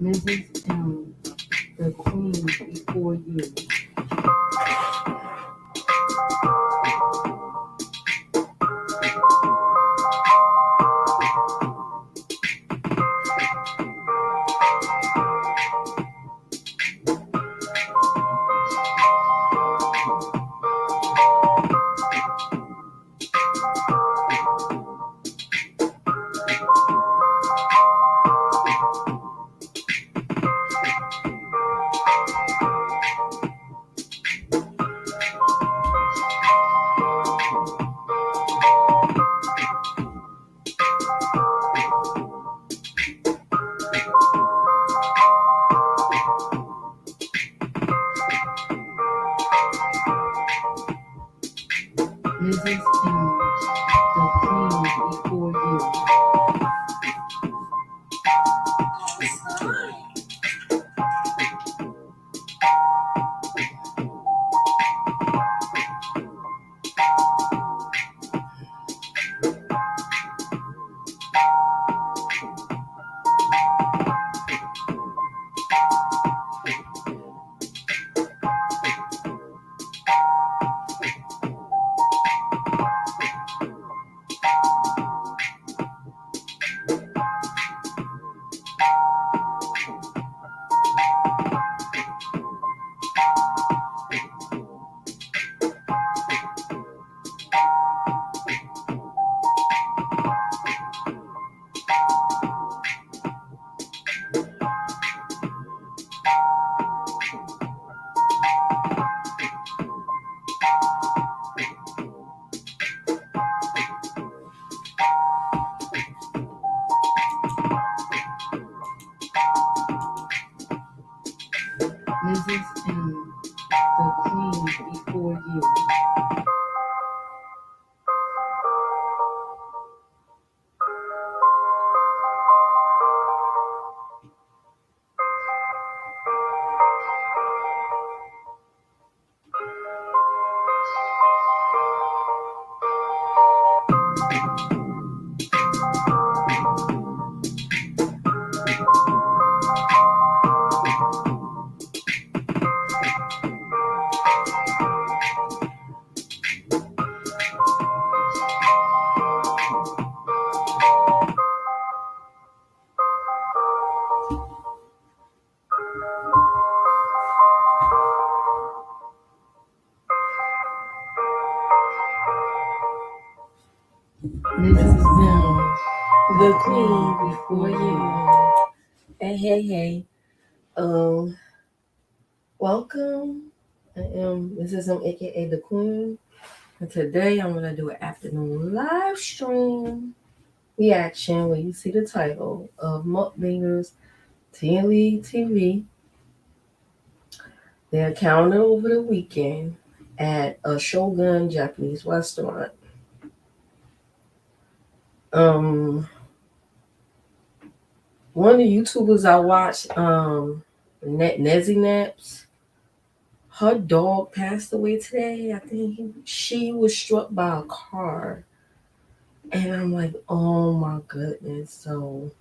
Mrs. M, the queen before you. Mrs. M, the queen before you. Mrs. M, the queen before you. Mrs. M, The queen before you. Hey. Welcome. I am Mrs. M, aka the queen. And today I'm gonna do an afternoon live stream reaction where you see the title of Mukbangers T Lee T.V. They're counting over the weekend at a Shogun Japanese restaurant. One of the YouTubers I watched, Nezzy Naps, her dog passed away today. I think she was struck by a car. And I'm like, oh my goodness. So,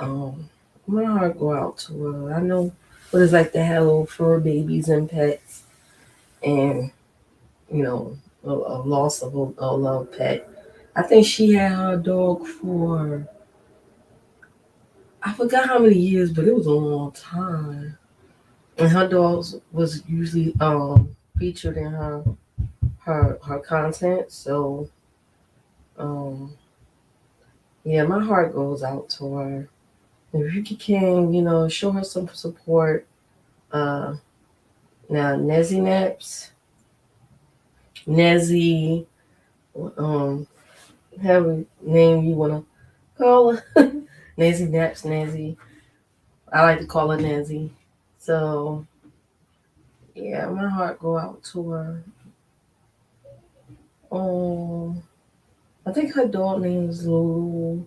my heart go out to her. I know what it's like to have little fur babies and pets and, a loss of a loved pet. I think she had her dog for, I forgot how many years, but it was a long time. And her dogs was usually featured in her content. So yeah, my heart goes out to her. If you can, show her some support. Now Nezzy Naps, Nezzy, have a name you wanna call her. Nezzy Naps, Nezzy. I like to call her Nezzy. So yeah, my heart go out to her. Um, I think her dog name is Lulu.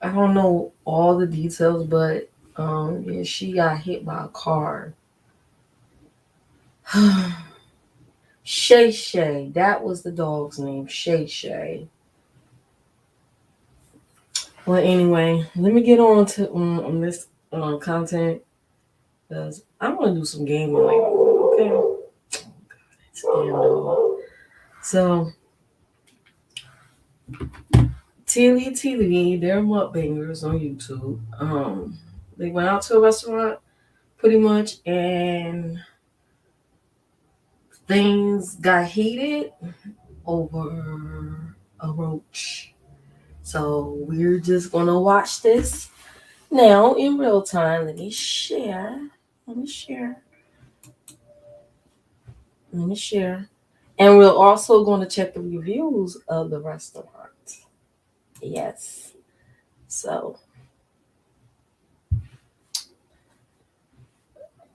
I don't know all the details, but yeah, she got hit by a car. Shay, that was the dog's name, Shay. Well, anyway, let me get on to on this content because I want to do some gaming later. Okay. So, T Lee T.V, they're mukbangers on YouTube. They went out to a restaurant pretty much, and things got heated over a roach. So we're just gonna watch this now in real time. Let me share. Let me share. Let me share. And we're also going to check the reviews of the restaurant. Yes. So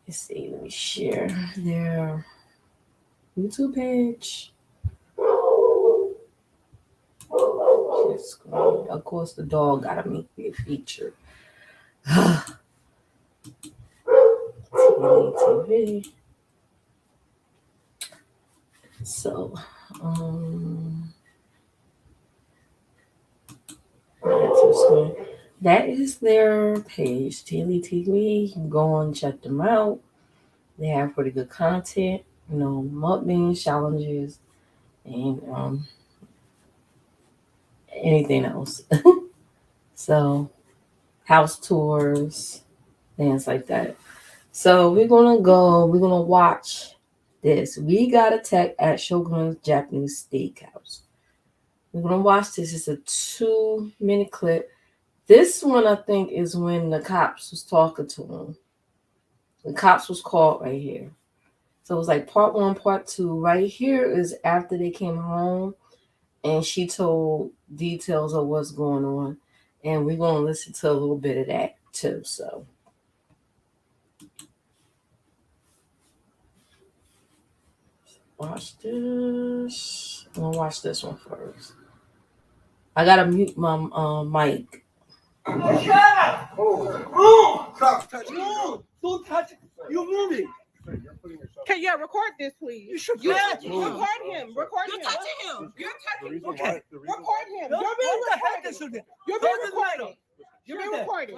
let's see. Let me share their YouTube page. Of course, the dog gotta make me a feature. TV. So, that is their page, T Lee T.V. You can go and check them out. They have pretty good content, mukbang challenges, and anything else. So, house tours, things like that. So, we're gonna watch this. We got attacked at Shogun's Japanese Steakhouse. We're gonna watch this. It's a 2-minute clip. This one, I think, is when the cops was talking to him. The cops was called right here. So it was like part 1, part 2. Right here is after they came home, and she told details of what's going on. And we're going to listen to a little bit of that too. So watch this. I'm going to watch this one first. I got to mute my mic. Stop touching me. No, don't touch it. You're moving. Okay, yeah, record this, please. You should record him. Record You're him. touching him. You're touching him. Okay. Record him. No, You're being what the heck recorded. is it? You're being recorded. You're being recorded.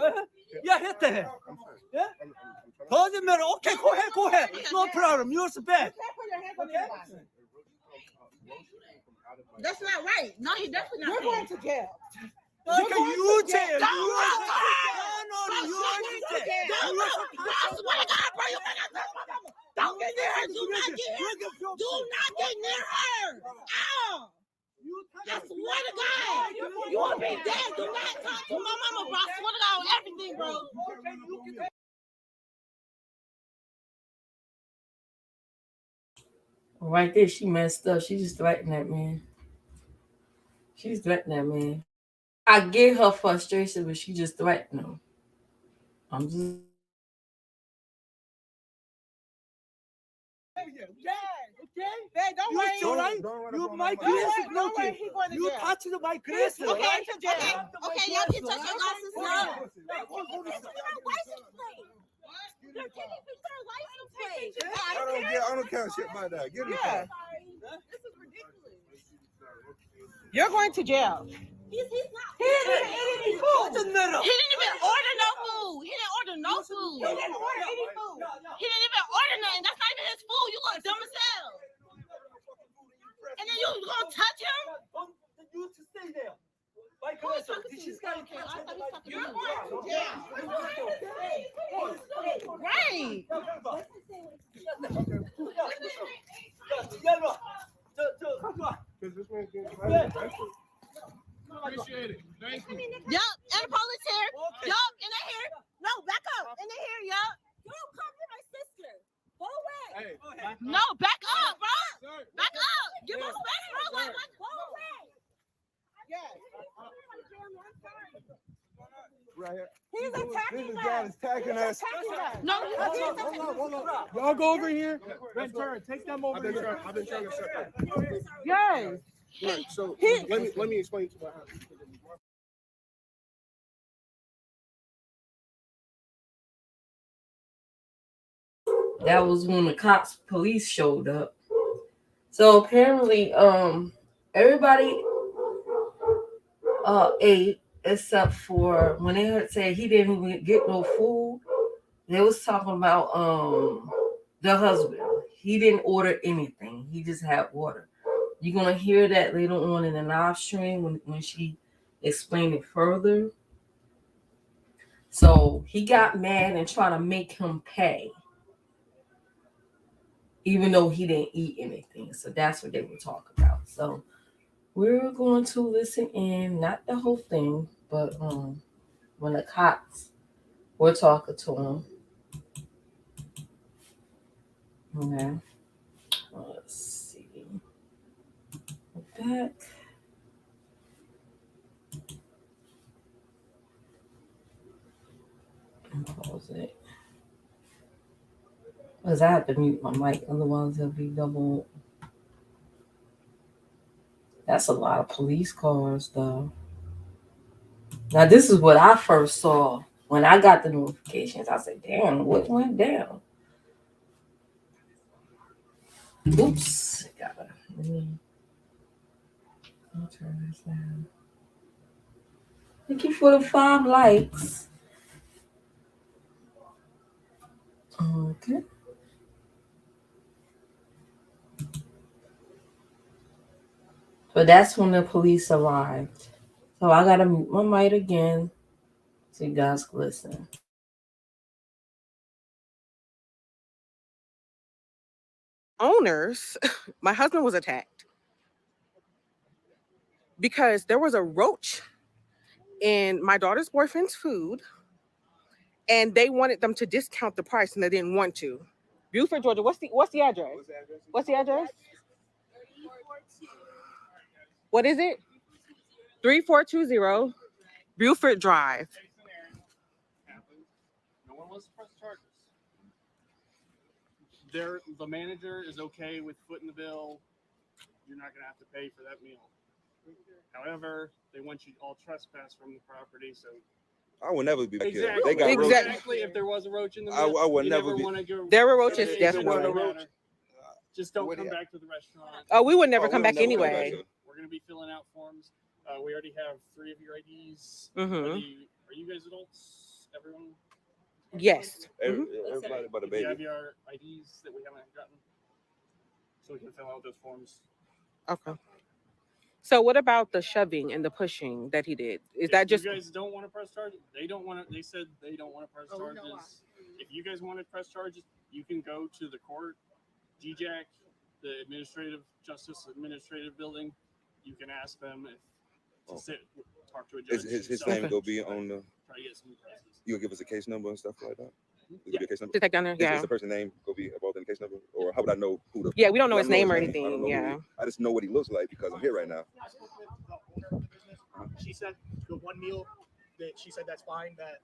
Yeah, hit the head. Yeah? Doesn't matter. Okay, go ahead. No problem. You're the You best. can't put your hands on anybody. That's not right. No, he definitely not. You're going to jail. Okay, you tell. Don't run to her. No, you Don't run. I swear to God, bro, you ain't got to my mama. Don't get near her. Do not get near her. Do not get near her. Ow. I swear to God. You want to be dead. Do not talk to my mama, bro. I swear to God on everything, bro. Right there, she messed up. She just threatened that man. She's threatening that man. I get her frustration, but she just threatened him. I'm just. Hey, don't worry. You my Don't worry, grace don't worry, he going to You jail. touch my grace. Okay, okay, y'all can touch your glasses now. I don't care shit about that. Give me that. This is ridiculous. You're going to jail. He's not. He didn't eat any food. He didn't even order no food. He didn't order no food. He didn't order any food. He didn't even order nothing. That's not even his food. You look dumb as hell. And then you gonna touch him? You to stay there. My Who is grace. talking to She's you? got to Okay, I thought he was talking to You're you. going to jail. Right. Appreciate it. Thank you. Yup, and the police here. Yup, and they here. No, back up. And they here, yup. You don't come to my sister. Go away. Hey, No, back up, bro. sir. Back up. Give us respect, bro. Like, go away. Yes. Right here. He's attacking This us. guy is attacking us. Attacking us. No, Hold on. Y'all go over here. Red turn. Take them over I've been trying to set that. Yes. Right, so let me explain to what happened. That was when the police showed up. So apparently, everybody ate, except for when they heard say he didn't even get no food. They was talking about the husband. He didn't order anything. He just had water. You're gonna hear that later on in the live stream when she explained it further. So he got mad and tried to make him pay, even though he didn't eat anything. So that's what they were talking about. So we're going to listen in, not the whole thing, but when the cops were talking to him. Okay. Let's see. Go back. And pause it. Because I have to mute my mic, otherwise it'll be double. That's a lot of police cars, though. Now, this is what I first saw when I got the notifications. I said, damn, what went down? Oops. I'll turn this down. Thank you for the 5 likes. Okay. But that's when the police arrived. So I gotta mute my mic again so you guys can listen. Owners, my husband was attacked because there was a roach in my daughter's boyfriend's food, and they wanted them to discount the price, and they didn't want to. Buford, Georgia. What's the address? What's the address? What is it? 3420 Buford Drive. No one wants to press charges. The manager is okay with footing the bill. You're not going to have to pay for that meal. However, they want you all trespass from the property, so I will never be back here. exactly, They got exactly. If there was a roach in the meal, I would you never be. want to go. There were roaches, It definitely. doesn't matter. Just don't come back to the restaurant. Oh, we would never come we'll back never come anyway. back. We're going to be filling out forms. We already have 3 of your IDs. Mhm. Are you guys adults? Everyone? Yes. Everybody but a Do you have baby. your IDs that we haven't gotten? So we can fill out those forms. Okay. So what about the shoving and the pushing that he did? Is that just you guys don't want to press charges? They don't want to. They said they don't want to press charges. If you guys want to press charges, you can go to the court, GJAC, the administrative building. You can ask them if to talk to a judge. His name will be on the. Try to get some prices. You'll give us a case number and stuff like that. Yeah. A case number? to take down there? Yeah. Is the person's name go be involved in the case number, or how would I know who the? Yeah, we don't know I his name or I don't anything. know Yeah. I just know what he looks like because I'm here right now. I spoke with the owner of the business. She said the one meal that she said that's fine. That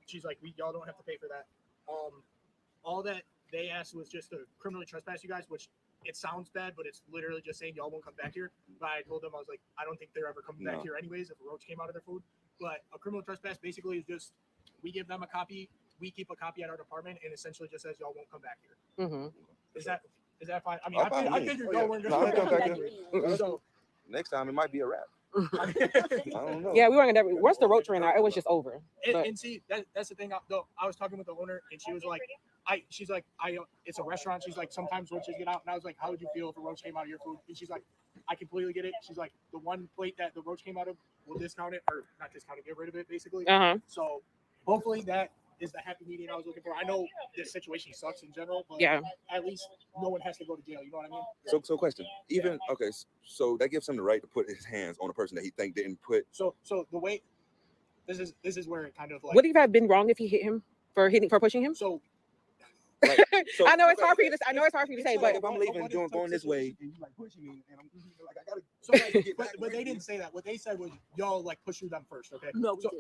she's like, y'all don't have to pay for that. All that they asked was just to criminally trespass you guys, which it sounds bad, but it's literally just saying y'all won't come back here. But I told them I was like, I don't think they're ever coming back here anyways if a roach came out of their food. But a criminal trespass basically is just we give them a copy, we keep a copy at our department, and essentially just says y'all won't come back here. Mm-hmm. Is that fine? I mean, I figured y'all weren't No, I gonna come back here. here. So Next time it might be a wrap. I don't know. Yeah, we weren't gonna. Once the roach ran out, it was just over. and see, that's the thing. I was talking with the owner, and she was like, she's like, it's a restaurant. She's like, sometimes roaches get out, and I was like, how would you feel if a roach came out of your food? And she's like, I completely get it. She's like, the one plate that the roach came out of, we'll discount it, or not discount it, get rid of it, basically. So hopefully that is the happy medium I was looking for. I know this situation sucks in general, but at least no one has to go to jail. You know what I mean? So question. Even so that gives him the right to put his hands on a person that he think didn't put. So the way this is where it kind of like. Would he have been wrong if he hit him for pushing him? So. Like, I know it's hard for you to. I know it's hard for you to say, but if I'm leaving, going this way, and you like pushing me, and I'm like, I gotta. So like, but they didn't say that. What they said was y'all like push through them first, okay? No, so,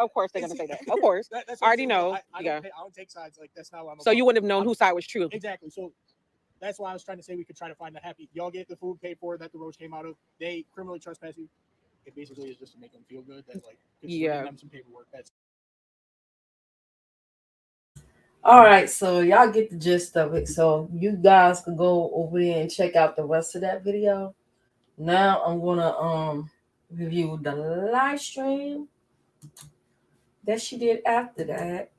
of course they're gonna say that. Of course, that's I already know. I don't take sides. Like that's not what I'm. So you wouldn't have known whose side was true. Exactly. So that's why I was trying to say we could try to find the happy. Y'all get the food paid for that the roach came out of. They criminally trespass you. It basically is just to make them feel good. That's like them some paperwork. That's. All right, so y'all get the gist of it. So you guys can go over there and check out the rest of that video. Now I'm gonna reviewed the live stream that she did after that.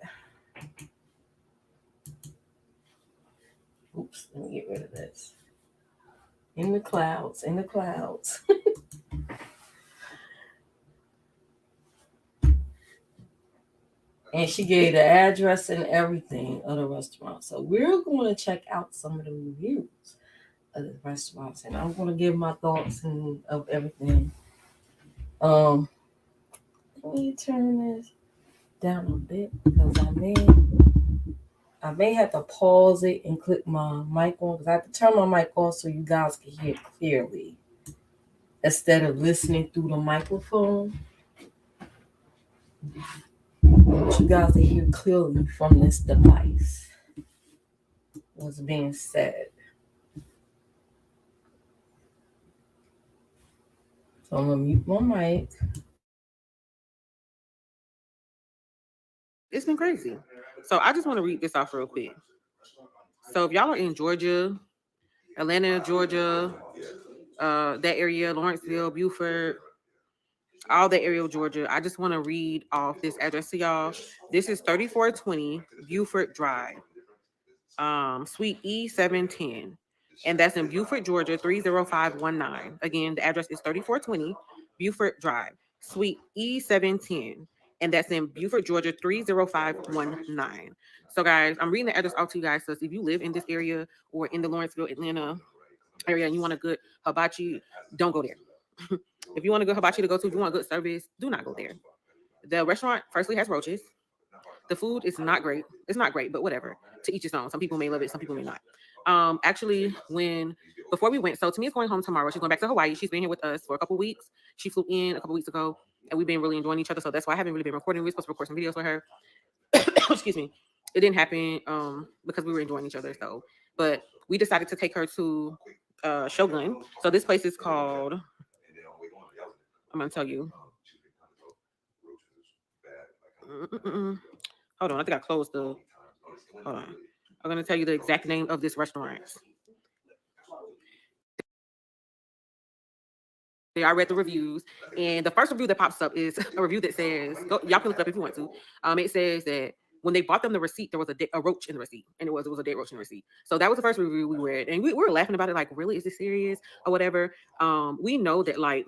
Oops, let me get rid of this. In the clouds, in the clouds. And she gave the address and everything of the restaurant. So we're going to check out some of the reviews of the restaurants, and I'm going to give my thoughts and of everything. Let me turn this down a bit because I may have to pause it and click my mic on because I have to turn my mic off so you guys can hear clearly instead of listening through the microphone. You guys to hear clearly from this device what's being said. So I'm gonna mute my mic. It's been crazy. So I just want to read this off real quick. So if y'all are in Georgia, Atlanta, Georgia, that area, Lawrenceville, Beaufort, all that area of Georgia, I just want to read off this address to y'all. This is 3420 Beaufort Drive, Suite E710. And that's in Beaufort, Georgia, 30519. Again, the address is 3420 Beaufort Drive, Suite E710. And that's in Beaufort, Georgia, 30519. So, guys, I'm reading the address out to you guys. So, if you live in this area or in the Lawrenceville, Atlanta area, and you want a good hibachi, don't go there. If you want a good hibachi to go to, if you want good service, do not go there. The restaurant, firstly, has roaches. The food is not great. It's not great, but whatever. To each his own. Some people may love it, some people may not. Actually, before we went, so Tamia's going home tomorrow. She's going back to Hawaii. She's been here with us for a couple weeks. She flew in a couple weeks ago, and we've been really enjoying each other. So that's why I haven't really been recording. We were supposed to record some videos with her. Excuse me. It didn't happen because we were enjoying each other. So, but we decided to take her to Shogun. So this place is called, I'm gonna tell you. Hold on, I think I closed the. Hold on. I'm gonna tell you the exact name of this restaurant. I read the reviews, and the first review that pops up is a review that says, y'all can look it up if you want to. It says that when they bought them the receipt, there was a roach in the receipt, and it was a dead roach in the receipt. So that was the first review we read, and we were laughing about it, like, really, is this serious or whatever? We know that like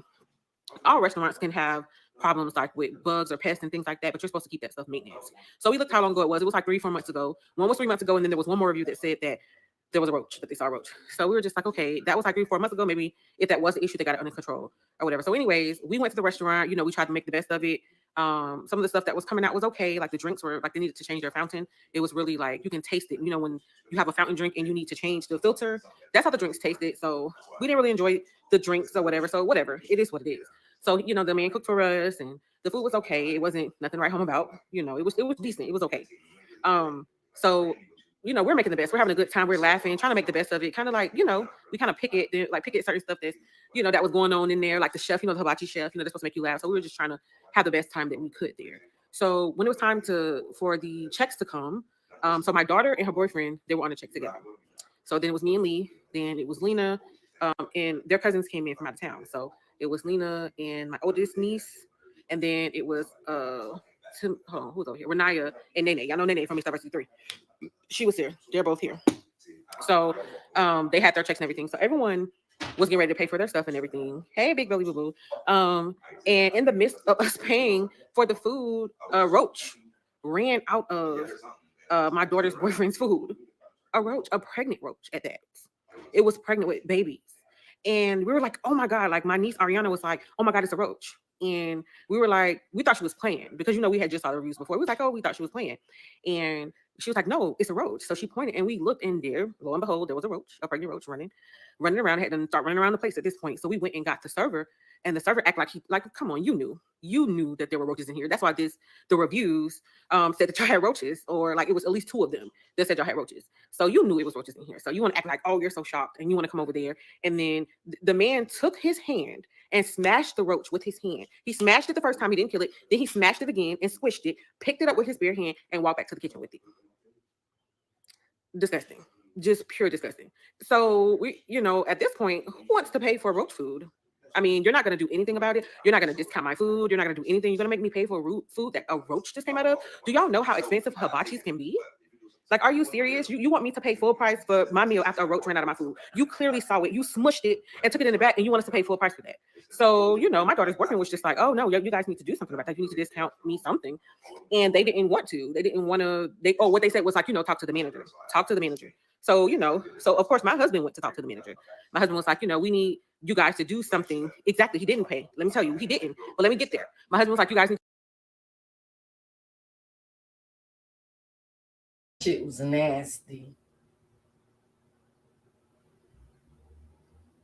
all restaurants can have problems like with bugs or pests and things like that, but you're supposed to keep that stuff maintenance. So we looked how long ago it was. It was like 3-4 months ago. One was 3 months ago, and then there was one more review that said that there was a roach, that they saw a roach. So we were just like, okay, that was like 3-4 months ago. Maybe if that was the issue, they got it under control or whatever. So anyways, we went to the restaurant. We tried to make the best of it. Some of the stuff that was coming out was okay. Like the drinks were like, they needed to change their fountain. It was really like, you can taste it. When you have a fountain drink and you need to change the filter, that's how the drinks tasted. So we didn't really enjoy the drinks or whatever. So whatever, it is what it is. So, the man cooked for us and the food was okay. It wasn't nothing to write home about. It was decent. It was okay. So, we're making the best. We're having a good time. We're laughing, trying to make the best of it. Kind of like, we kind of pick at certain stuff that's, that was going on in there. Like the chef, the hibachi chef, they're supposed to make you laugh. So we were just trying to have the best time that we could there. So when it was time for the checks to come, so my daughter and her boyfriend, they were on the check together. So then it was me and Lee. Then it was Lena, and their cousins came in from out of town. So it was Lena and my oldest niece, and then it was who's over here? Renaya and Nene. Y'all know Nene from Miss Diversity 3. She was here. They're both here. So they had their checks and everything. So everyone was getting ready to pay for their stuff and everything. Hey, big belly boo boo. And in the midst of us paying for the food, roach ran out of my daughter's boyfriend's food. A pregnant roach at that. It was pregnant with babies. And we were like, oh my God, like my niece Ariana was like, oh my God, it's a roach. And we were like, we thought she was playing because, we had just saw the reviews before. We was like, oh, we thought she was playing. And she was like, no, it's a roach. So she pointed and we looked in there. Lo and behold, there was a pregnant roach running around. I had to start running around the place at this point. So we went and got the server, and the server acted like come on, you knew that there were roaches in here. That's why the reviews said that y'all had roaches, or like it was at least 2 of them that said y'all had roaches. So you knew it was roaches in here. So you want to act like, oh, you're so shocked and you want to come over there. And then the man took his hand and smashed the roach with his hand. He smashed it the first time, he didn't kill it. Then he smashed it again and squished it, picked it up with his bare hand, and walked back to the kitchen with it. Disgusting. Just pure disgusting. So we, at this point, who wants to pay for roach food? I mean, you're not going to do anything about it. You're not going to discount my food. You're not going to do anything. You're going to make me pay for food that a roach just came out of. Do y'all know how expensive hibachis can be? Like, are you serious? You want me to pay full price for my meal after a roach ran out of my food? You clearly saw it. You smushed it and took it in the back, and you want us to pay full price for that. So, you know, my daughter's boyfriend was just like, oh, no, you guys need to do something about that. You need to discount me something. And they didn't want to. They didn't want to. What they said was like, you know, talk to the manager. Talk to the manager. So, you know, so of course, my husband went to talk to the manager. My husband was like, you know, we need you guys to do something. Exactly. He didn't pay. Let me tell you, he didn't. But let me get there. My husband was like, you guys need Shit was nasty.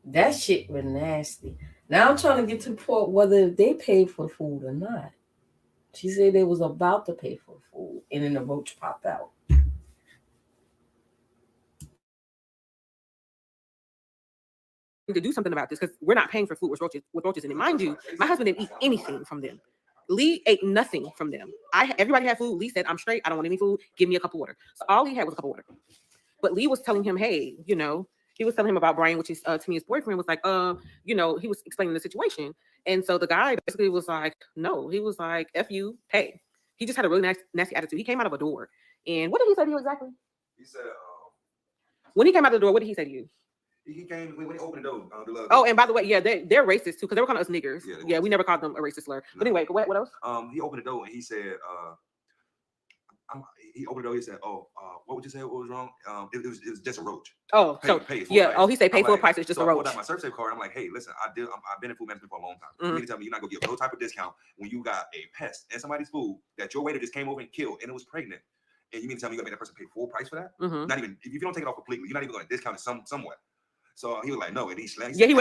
That shit was nasty. Now I'm trying to get to the point whether they paid for food or not. She said they was about to pay for food, and then the roach popped out. to do something about this because we're not paying for food with roaches in it. Mind you, my husband didn't eat anything from them. Lee ate nothing from them. Everybody had food. Lee said, I'm straight. I don't want any food. Give me a cup of water. So all he had was a cup of water. But Lee was telling him, hey, you know, he was telling him about Brian, which is to me, his boyfriend was like, you know, he was explaining the situation. And so the guy basically was like, no, he was like, F you, pay. He just had a really nasty attitude. He came out of a door. And what did he say to you exactly? He said, when he came out of the door, what did he say to you? He came when he opened the door. Oh, and by the way, yeah, they're racist too because they were calling us niggers. Yeah, we never called them a racist slur. No. But anyway, what else? He opened the door and he said, he opened the door. He said, "Oh, what would you say? What was wrong? It was just a roach." Oh, pay yeah. Price. Oh, he said pay full price. It's just so a roach. I pulled out my surf safe card. I'm like, hey, listen, I've been in food management for a long time. You mean to tell me you're not gonna give no type of discount when you got a pest in somebody's food that your waiter just came over and killed and it was pregnant? And you mean to tell me you're gonna make that person pay full price for that? Not even if you don't take it off completely, you're not even gonna discount it somewhat. So he was like, no, and he slammed. Yeah, he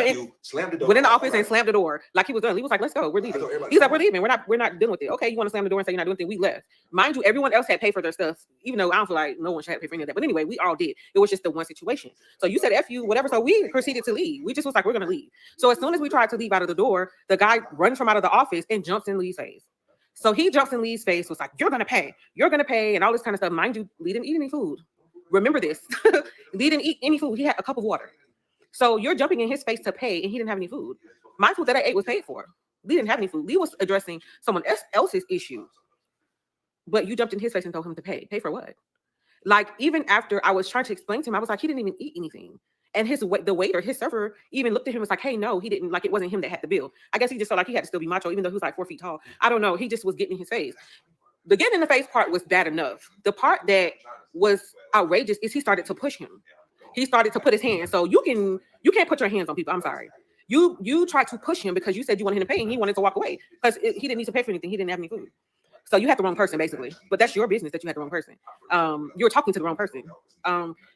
slammed the door. Went in the office and slammed the door like he was done. He was like, let's go, we're leaving. He's like, we're leaving. We're not dealing with it. Okay, you want to slam the door and say you're not doing anything? We left. Mind you, everyone else had paid for their stuff, even though I don't feel like no one should have paid for any of that. But anyway, we all did. It was just the one situation. So you said F you, whatever. So we proceeded to leave. We just was like, we're gonna leave. So as soon as we tried to leave out of the door, the guy runs from out of the office and jumps in Lee's face. So he jumps in Lee's face, was like, you're gonna pay, and all this kind of stuff. Mind you, Lee didn't eat any food. Remember this. Lee didn't eat any food. He had a cup of water. So you're jumping in his face to pay, and he didn't have any food. My food that I ate was paid for. Lee didn't have any food. Lee was addressing someone else's issue. But you jumped in his face and told him to pay. Pay for what? Like, even after I was trying to explain to him, I was like, he didn't even eat anything. And the waiter, his server, even looked at him and was like, hey, no, he didn't. Like, it wasn't him that had the bill. I guess he just felt like he had to still be macho, even though he was like 4 feet tall. I don't know. He just was getting in his face. The getting in the face part was bad enough. The part that was outrageous is he started to push him. He started to put his hands. So you can't put your hands on people. I'm sorry. You tried to push him because you said you wanted him to pay and he wanted to walk away because he didn't need to pay for anything. He didn't have any food. So you had the wrong person, basically. But that's your business that you had the wrong person. You were talking to the wrong person.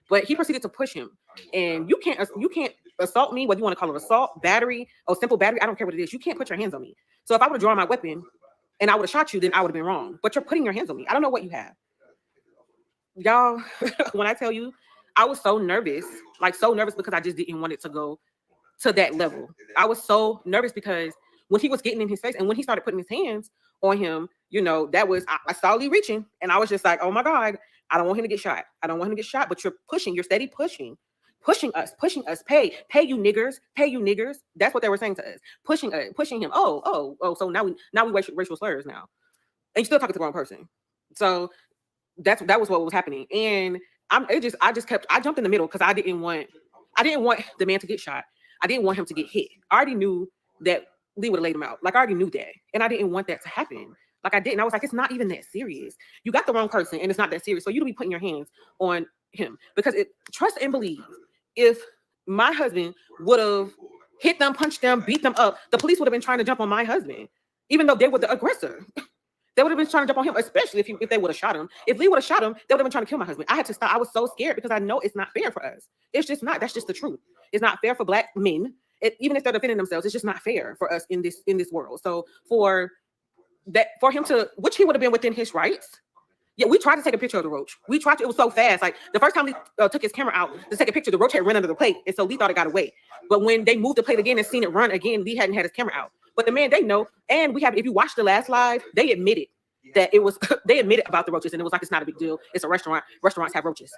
But he proceeded to push him. And you can't assault me, whether you want to call it assault, battery, or simple battery. I don't care what it is. You can't put your hands on me. So if I would have drawn my weapon and I would have shot you, then I would have been wrong. But you're putting your hands on me. I don't know what you have. Y'all, when I tell you, I was so nervous because I just didn't want it to go to that level. I was so nervous because when he was getting in his face and when he started putting his hands on him, you know, that was, I saw Lee reaching and I was just like, oh my God, I don't want him to get shot. I don't want him to get shot, but you're steady pushing us, pay you niggers. That's what they were saying to us, pushing him. Oh, so now we racial slurs now. And you're still talking to the wrong person. So that was what was happening. And I jumped in the middle because I didn't want the man to get shot. I didn't want him to get hit. I already knew that Lee would have laid him out. Like, I already knew that. And I didn't want that to happen. Like, I didn't. I was like, it's not even that serious. You got the wrong person and it's not that serious. So you don't be putting your hands on him because trust and believe, if my husband would have hit them, punched them, beat them up, the police would have been trying to jump on my husband, even though they were the aggressor. They would have been trying to jump on him, especially if they would have shot him. If Lee would have shot him, they would have been trying to kill my husband. I had to stop. I was so scared because I know it's not fair for us. It's just not. That's just the truth. It's not fair for Black men. Even if they're defending themselves, it's just not fair for us in this world. So for him to, which he would have been within his rights. Yeah, we tried to take a picture of the roach. It was so fast. Like, the first time Lee took his camera out to take a picture, the roach had run under the plate. And so Lee thought it got away. But when they moved the plate again and seen it run again, Lee hadn't had his camera out. But the man, they know. And if you watch the last live, they admitted that it was, they admitted about the roaches and it was like, it's not a big deal. It's a restaurant. Restaurants have roaches.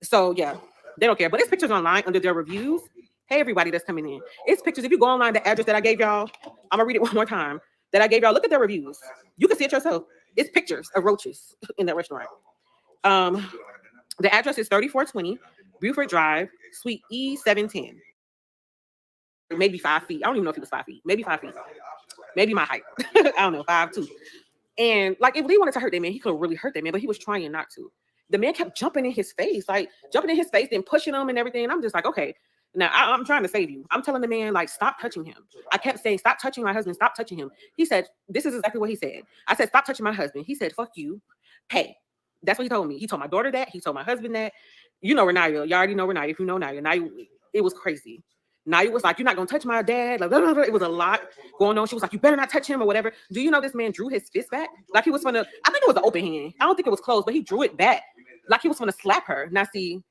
So yeah, they don't care. But there's pictures online under their reviews Hey, everybody that's coming in. It's pictures. If you go online, the address that I gave y'all, I'm gonna read it one more time. That I gave y'all. Look at their reviews. You can see it yourself. It's pictures of roaches in that restaurant. The address is 3420 Buford Drive, Suite E710. Maybe 5 feet. I don't even know if it was 5 feet. Maybe 5 feet. Maybe my height. I don't know, 5'2". And like, if Lee wanted to hurt that man, he could really hurt that man, but he was trying not to. The man kept jumping in his face, then pushing him and everything. And I'm just like, okay, now I'm trying to save you. I'm telling the man, like, stop touching him. I kept saying, stop touching my husband. Stop touching him. He said, this is exactly what he said. I said, stop touching my husband. He said, fuck you. Pay. That's what he told me. He told my daughter that. He told my husband that. You know Renaya. You already know Renaya. If you know Naya, it was crazy. Naya was like, you're not going to touch my dad. Like, blah, blah, blah. It was a lot going on. She was like, you better not touch him or whatever. Do you know this man drew his fist back? Like he was going to, I think it was an open hand. I don't think it was closed, but he drew it back. Like he was going to slap her. Now, see,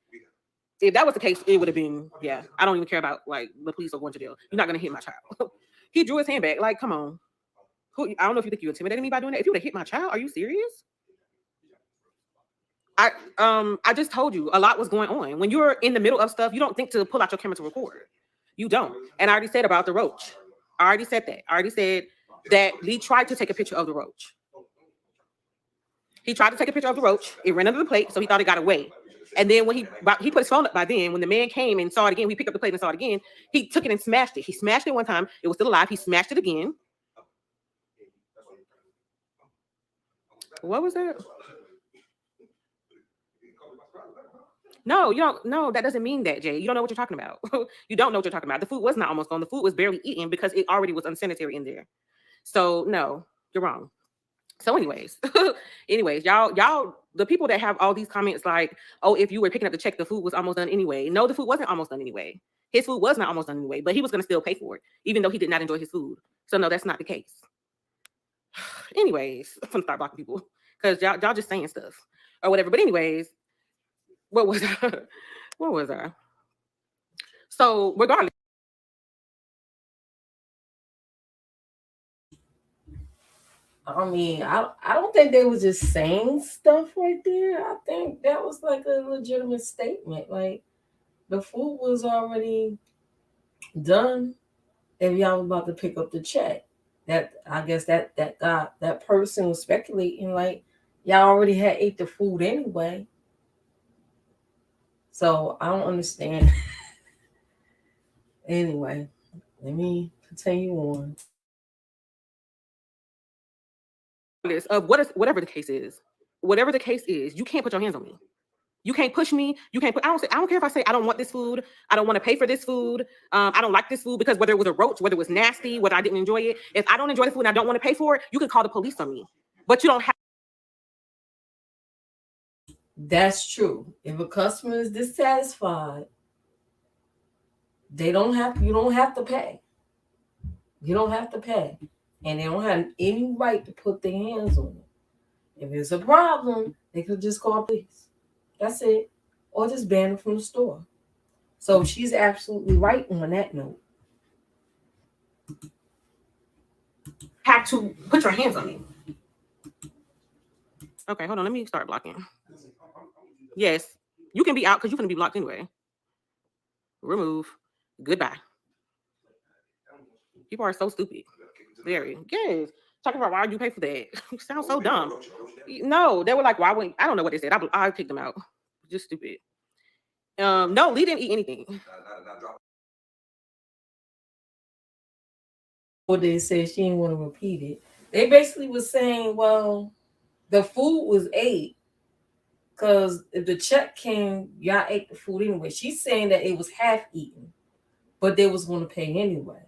if that was the case, it would have been, yeah, I don't even care about, like, the police are going to jail. You're not going to hit my child. He drew his hand back. Like, come on. I don't know if you think you intimidated me by doing that. If you would have hit my child, are you serious? I just told you a lot was going on. When you're in the middle of stuff, you don't think to pull out your camera to record. You don't. And I already said about the roach. I already said that. I already said that Lee tried to take a picture of the roach. He tried to take a picture of the roach. It ran under the plate, so he thought it got away. And then when he put his phone up by then, when the man came and saw it again, we picked up the plate and saw it again, he took it and smashed it. He smashed it one time. It was still alive. He smashed it again. What was that? No, you don't. No, that doesn't mean that, Jay. You don't know what you're talking about. You don't know what you're talking about. The food was not almost gone. The food was barely eaten because it already was unsanitary in there. So no, you're wrong. So anyways, y'all, the people that have all these comments like, oh, if you were picking up the check, the food was almost done anyway. No, the food wasn't almost done anyway. His food was not almost done anyway, but he was going to still pay for it, even though he did not enjoy his food. So no, that's not the case. Anyways, I'm gonna start blocking people because y'all just saying stuff or whatever. But anyways, what was I? So regardless. I mean, I don't think they was just saying stuff right there. I think that was like a legitimate statement. Like the food was already done, and y'all was about to pick up the check. That I guess that person was speculating like y'all already had ate the food anyway. So I don't understand. Anyway, let me continue on. Of whatever the case is, you can't put your hands on me. You can't push me. You can't put. I don't care if I say I don't want this food. I don't want to pay for this food. I don't like this food because whether it was a roach, whether it was nasty, whether I didn't enjoy it. If I don't enjoy the food and I don't want to pay for it, you can call the police on me. But you don't have. That's true. If a customer is dissatisfied, you don't have to pay. You don't have to pay. And they don't have any right to put their hands on it. If it's a problem, they could just call police. That's it. Or just ban them from the store. So she's absolutely right on that note. Have to put your hands on me. Okay, hold on. Let me start blocking. Yes, you can be out because you're going to be blocked anyway. Remove. Goodbye. People are so stupid. Very. Yes. Talking about why you pay for that. You sound so dumb. No, they were like, why wouldn't I don't know what they said. I kicked them out. Just stupid. No, Lee didn't eat anything. What they said, she didn't want to repeat it. They basically was saying, well, the food was ate because if the check came, y'all ate the food anyway. She's saying that it was half eaten, but they was going to pay anyway.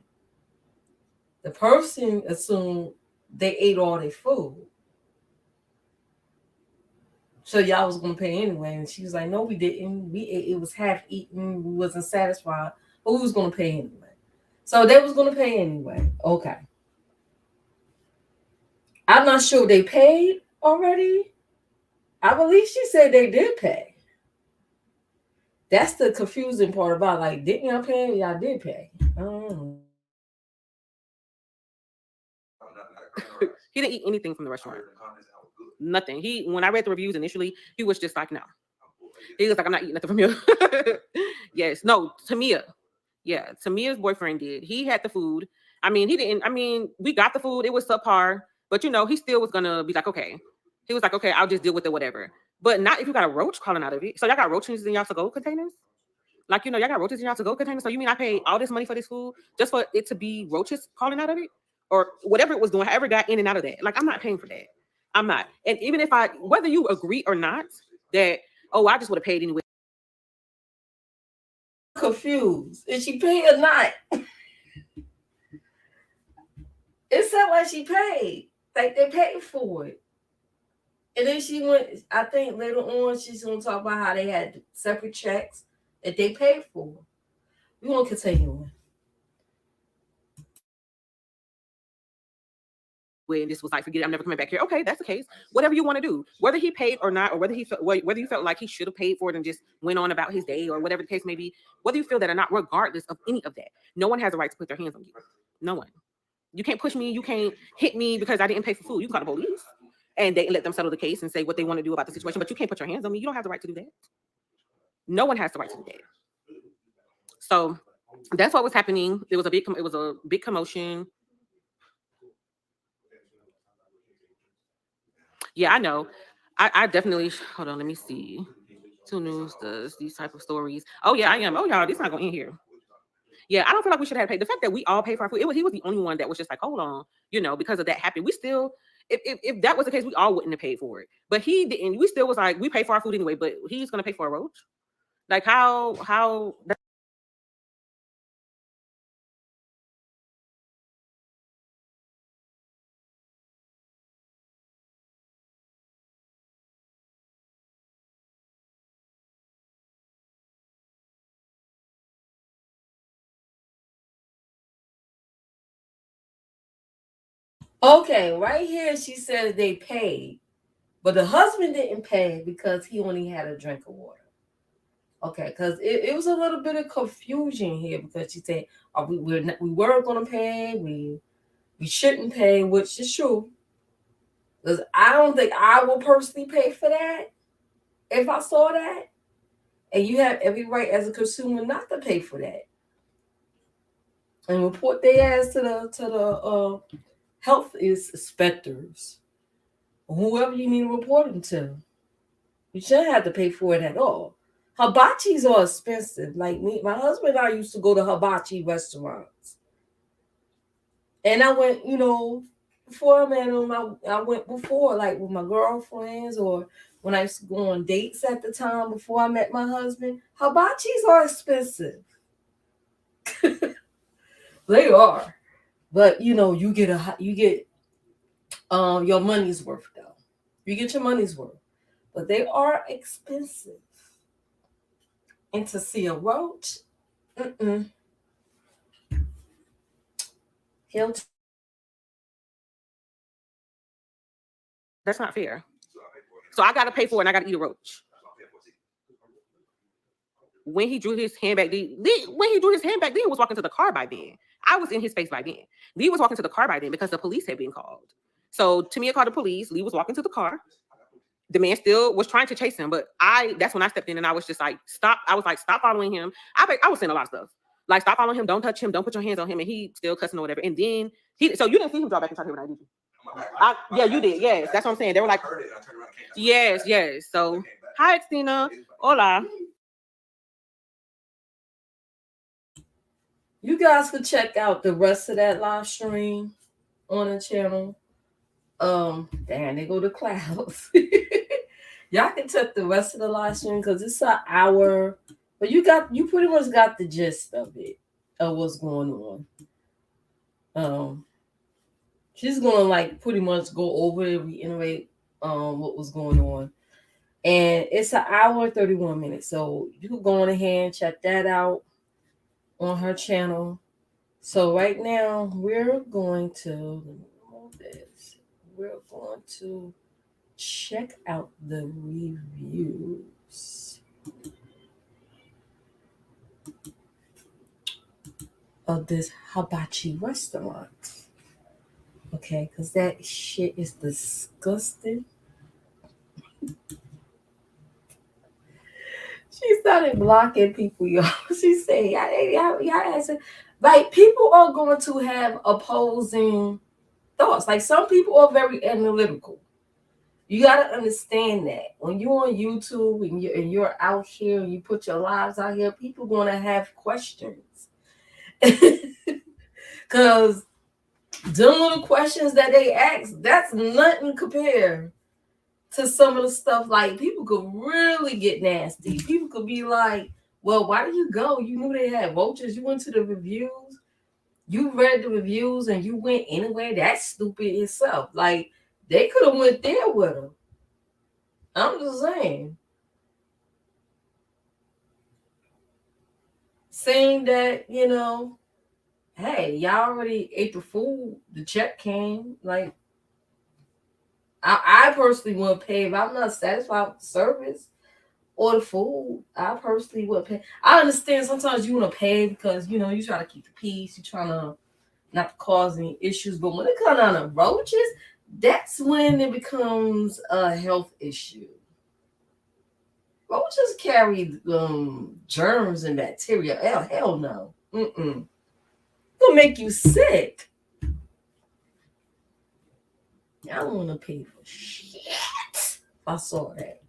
The person assumed they ate all their food. So y'all was going to pay anyway. And she was like, no, we didn't. We ate, it was half eaten. We wasn't satisfied, but we was going to pay anyway. So they was going to pay anyway. Okay. I'm not sure they paid already. I believe she said they did pay. That's the confusing part about, like, didn't y'all pay? Y'all did pay. I don't know. He didn't eat anything from the restaurant. Nothing. When I read the reviews initially, he was just like, no. He was like, I'm not eating nothing from you. Yes. No, Tamia. Yeah, Tamia's boyfriend did. He had the food. I mean, he didn't. I mean, we got the food. It was subpar, but you know, he still was gonna be like, okay. He was like, okay, I'll just deal with it, whatever. But not if you got a roach crawling out of it. So y'all got roaches in y'all to-go containers? Like, you know, y'all got roaches in y'all to-go containers. So you mean I paid all this money for this food just for it to be roaches crawling out of it? Or whatever it was doing, however it got in and out of that. Like, I'm not paying for that. I'm not. And even if whether you agree or not, that, oh, I just would have paid anyway. Confused. Is she paid or not? It sounded like she paid. Like they paid for it. And then she went, I think later on, she's going to talk about how they had separate checks that they paid for. We're going to continue on. And this was like, forget it, I'm never coming back here. Okay, that's the case. Whatever you want to do, whether he paid or not, or whether you felt like he should have paid for it and just went on about his day, or whatever the case may be, whether you feel that or not, regardless of any of that, no one has the right to put their hands on you. No one. You can't push me. You can't hit me because I didn't pay for food. You can call the police and they let them settle the case and say what they want to do about the situation. But you can't put your hands on me. You don't have the right to do that. No one has the right to do that. So that's what was happening. It was a big commotion. Yeah, I know. I definitely, hold on, let me see. 2 News does these type of stories. Oh yeah, I am. Oh y'all, this not going in here. Yeah, I don't feel like we should have paid. The fact that we all paid for our food, he was the only one that was just like, hold on, you know, because of that happened. We still, if that was the case, we all wouldn't have paid for it. But he didn't. We still was like, we pay for our food anyway, but he's gonna pay for a roach. Like how Okay, right here she says they paid, but the husband didn't pay because he only had a drink of water. Okay, because it was a little bit of confusion here because she said we were going to pay, we shouldn't pay, which is true. Because I don't think I will personally pay for that if I saw that. And you have every right as a consumer not to pay for that. And report their ass to the health inspectors, whoever you need to report them to. You shouldn't have to pay for it at all. Hibachis are expensive. Like me, my husband and I used to go to hibachi restaurants. And I went, you know, before I met him, I went before, like with my girlfriends or when I used to go on dates at the time before I met my husband. Hibachis are expensive. They are. But you know, you get your money's worth though. You get your money's worth. But they are expensive. And to see a roach, that's not fair. So I gotta pay for it and I gotta eat a roach. When he drew his hand back, Lee was walking to the car by then. I was in his face by then. Lee was walking to the car by then because the police had been called. So Tamia called the police. Lee was walking to the car. The man still was trying to chase him, but that's when I stepped in and I was just like, stop. I was like, stop following him. I was saying a lot of stuff. Like, stop following him. Don't touch him. Don't put your hands on him. And he still cussing or whatever. And then so you didn't see him draw back and try to hit when I did you? Yeah, you did. Yes, that's what I'm saying. They were like, yes. So, hi, Xtina. Hola. You guys could check out the rest of that live stream on the channel. Damn, they go to clouds. Y'all can check the rest of the live stream because it's an hour. But you pretty much got the gist of it, of what's going on. She's gonna like pretty much go over it, reiterate what was going on. And it's an hour and 31 minutes. So you can go on ahead and check that out on her channel. So right now we're going to check out the reviews of this hibachi restaurant. Okay, because that shit is disgusting. She started blocking people, y'all. She said, y'all asking, like, people are going to have opposing thoughts. Like, some people are very analytical. You got to understand that when you're on YouTube and you're out here and you put your lives out here, people going to have questions. Because the little questions that they ask, that's nothing compared to some of the stuff. Like, people could really get nasty. People could be like, well, why did you go? You knew they had roaches. You went to the reviews. You read the reviews and you went anyway. That's stupid itself. Like, they could have went there with them. I'm just saying. Saying that, hey, y'all already ate the food. The check came. Like, I personally wouldn't pay if I'm not satisfied with the service or the food. I personally would pay. I understand sometimes you want to pay because you try to keep the peace. You're trying to not to cause any issues. But when it comes down to roaches, that's when it becomes a health issue. Roaches carry germs and bacteria. Hell no. It'll make you sick. I don't want to pay for shit if I saw that.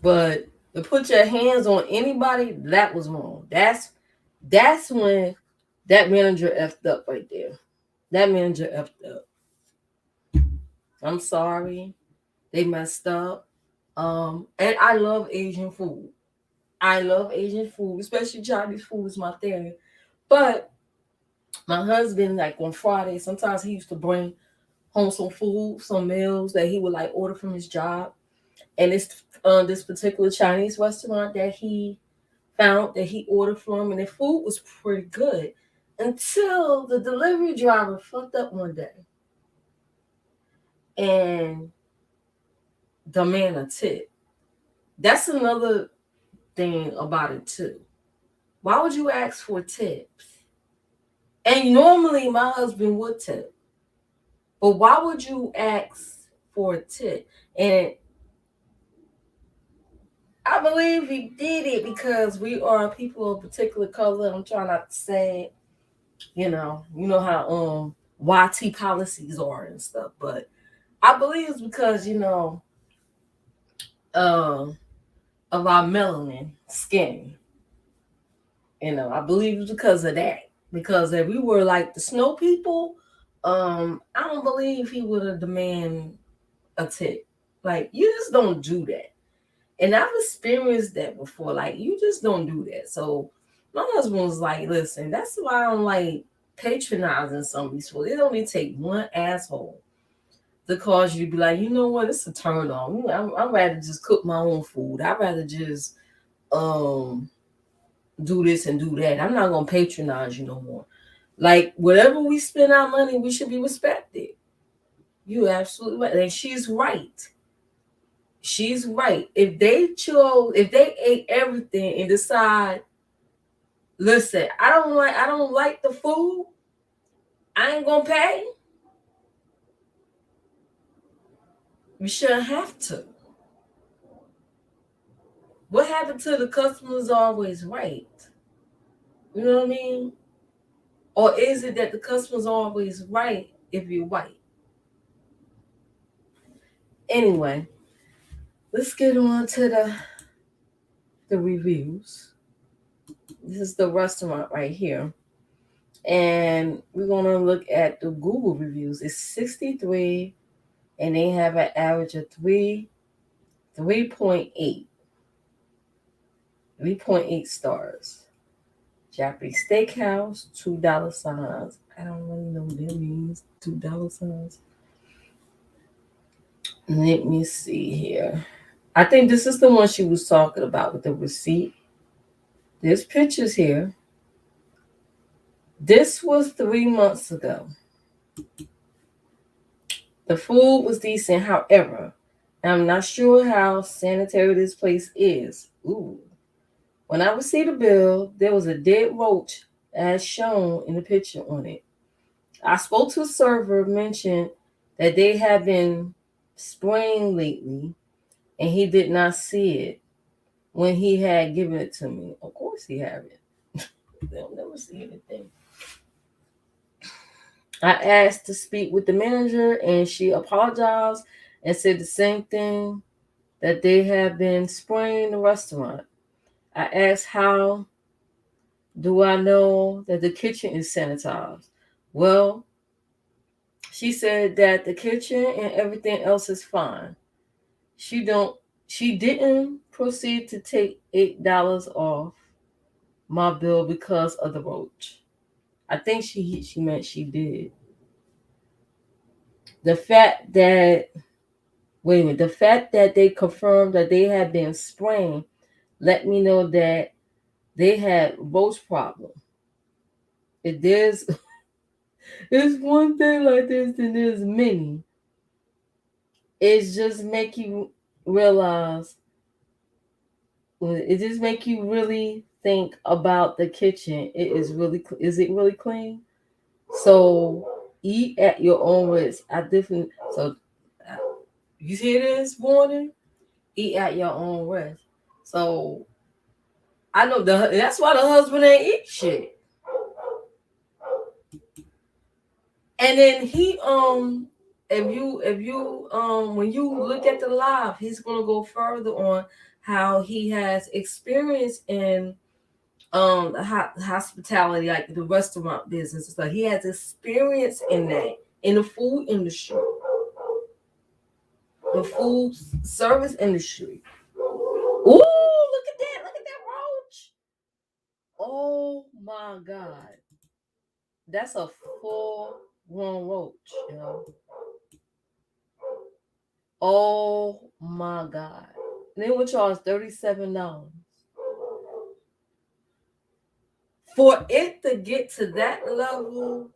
But to put your hands on anybody, that was wrong. That's when that manager effed up right there. That manager effed up. I'm sorry. They messed up. And I love Asian food. I love Asian food, especially Chinese food is my thing. But my husband, like on Friday, sometimes he used to bring home some food, some meals that he would like order from his job. And it's this particular Chinese restaurant that he found that he ordered from, and the food was pretty good until the delivery driver fucked up one day and the man a tip. That's another thing about it too. Why would you ask for tips? And normally my husband would tip, but why would you ask for a tip? And I believe he did it because we are people of particular color. I'm trying not to say it. You know how YT policies are and stuff, but I believe it's because of our melanin skin. I believe it's because of that. Because if we were like the snow people, I don't believe he would have demanded a tip. Like, you just don't do that. And I've experienced that before. Like, you just don't do that. So my husband was like, listen, that's why I don't like patronizing some of these foods. It only take one asshole to cause you to be like, you know what, it's a turn on. I'd rather just cook my own food. I'd rather just do this and do that. I'm not gonna patronize you no more. Like, whatever we spend our money, we should be respected. You absolutely right. And she's right. She's right. If they ate everything and decide, listen, I don't like the food, I ain't gonna pay. You shouldn't have to. What happened to the customer's always right? You know what I mean? Or is it that the customer's always right if you're white? Anyway, let's get on to the reviews. This is the restaurant right here. And we're going to look at the Google reviews. It's 63, and they have an average of 3.8. 3.8 stars. Japanese Steakhouse, $2 signs. I don't really know what that means. $2 signs. Let me see here. I think this is the one she was talking about with the receipt. There's pictures here. This was 3 months ago. The food was decent, however, I'm not sure how sanitary this place is. Ooh. When I received the bill, there was a dead roach as shown in the picture on it. I spoke to a server, mentioned that they have been spraying lately, and he did not see it when he had given it to me. Of course he haven't. They'll never see anything. I asked to speak with the manager, and she apologized and said the same thing, that they have been spraying the restaurant. I asked, how do I know that the kitchen is sanitized? Well, she said that the kitchen and everything else is fine. She don't she didn't proceed to take $8 off my bill because of the roach. I think she meant she did. The fact that wait a minute, the fact that they confirmed that they had been spraying let me know that they had roach problem. If there's there's one thing like this, then there's many. It's just make you realize. It just make you really think about the kitchen. Is it really clean? So eat at your own risk. Uh, you hear this warning? Eat at your own risk. So I know that's why the husband ain't eat shit. And then he if you when you look at the live, he's gonna go further on how he has experience in hospitality, like the restaurant business. So he has experience in that, in the food industry, the food service industry. Ooh, look at that roach. Oh my god, that's a full grown roach, yo. Oh my god. They would charge $37 for it to get to that level.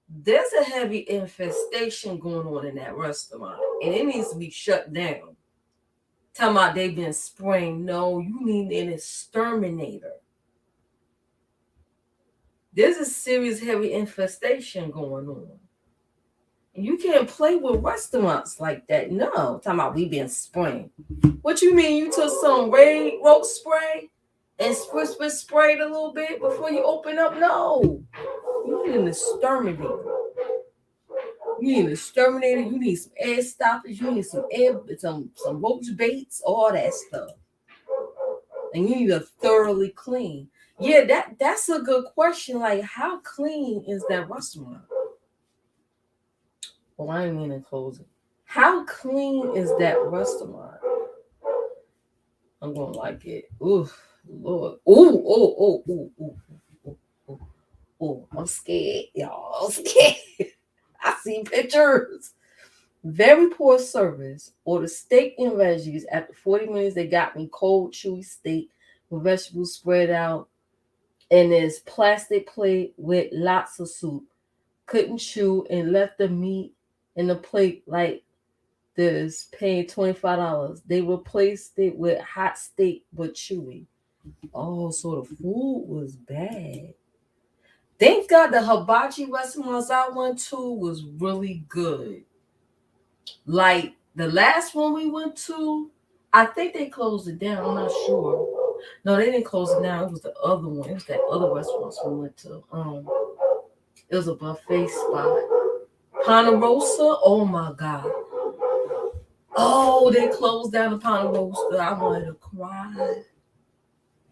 There's a heavy infestation going on in that restaurant, and it needs to be shut down. Talking about they've been spraying. No, you need an exterminator. There's a serious heavy infestation going on. And you can't play with restaurants like that. No, talking about we been spraying. What you mean? You took some roach spray and sprayed a little bit before you open up? No, you need an exterminator. You need an exterminator. You need some air stoppers. You need some roach baits, all that stuff. And you need to thoroughly clean. Yeah, that's a good question. Like, how clean is that restaurant? Well, I ain't mean to close it. How clean is that restaurant? I'm gonna like it. Ooh, Lord. Ooh. I'm scared, y'all. I'm scared. I seen pictures. Very poor service. Ordered steak and veggies. After 40 minutes, they got me cold, chewy steak with vegetables spread out in this plastic plate with lots of soup. Couldn't chew and left the meat in the plate like this, paying $25. They replaced it with hot steak but chewy. Oh, so the food was bad. Thank God the hibachi restaurants I went to was really good. Like the last one we went to, I think they closed it down. I'm not sure. No, they didn't close it down. It was the other one. It was that other restaurant we went to. It was a buffet spot. Ponderosa. Oh my god. Oh, they closed down the Ponderosa. I wanted to cry.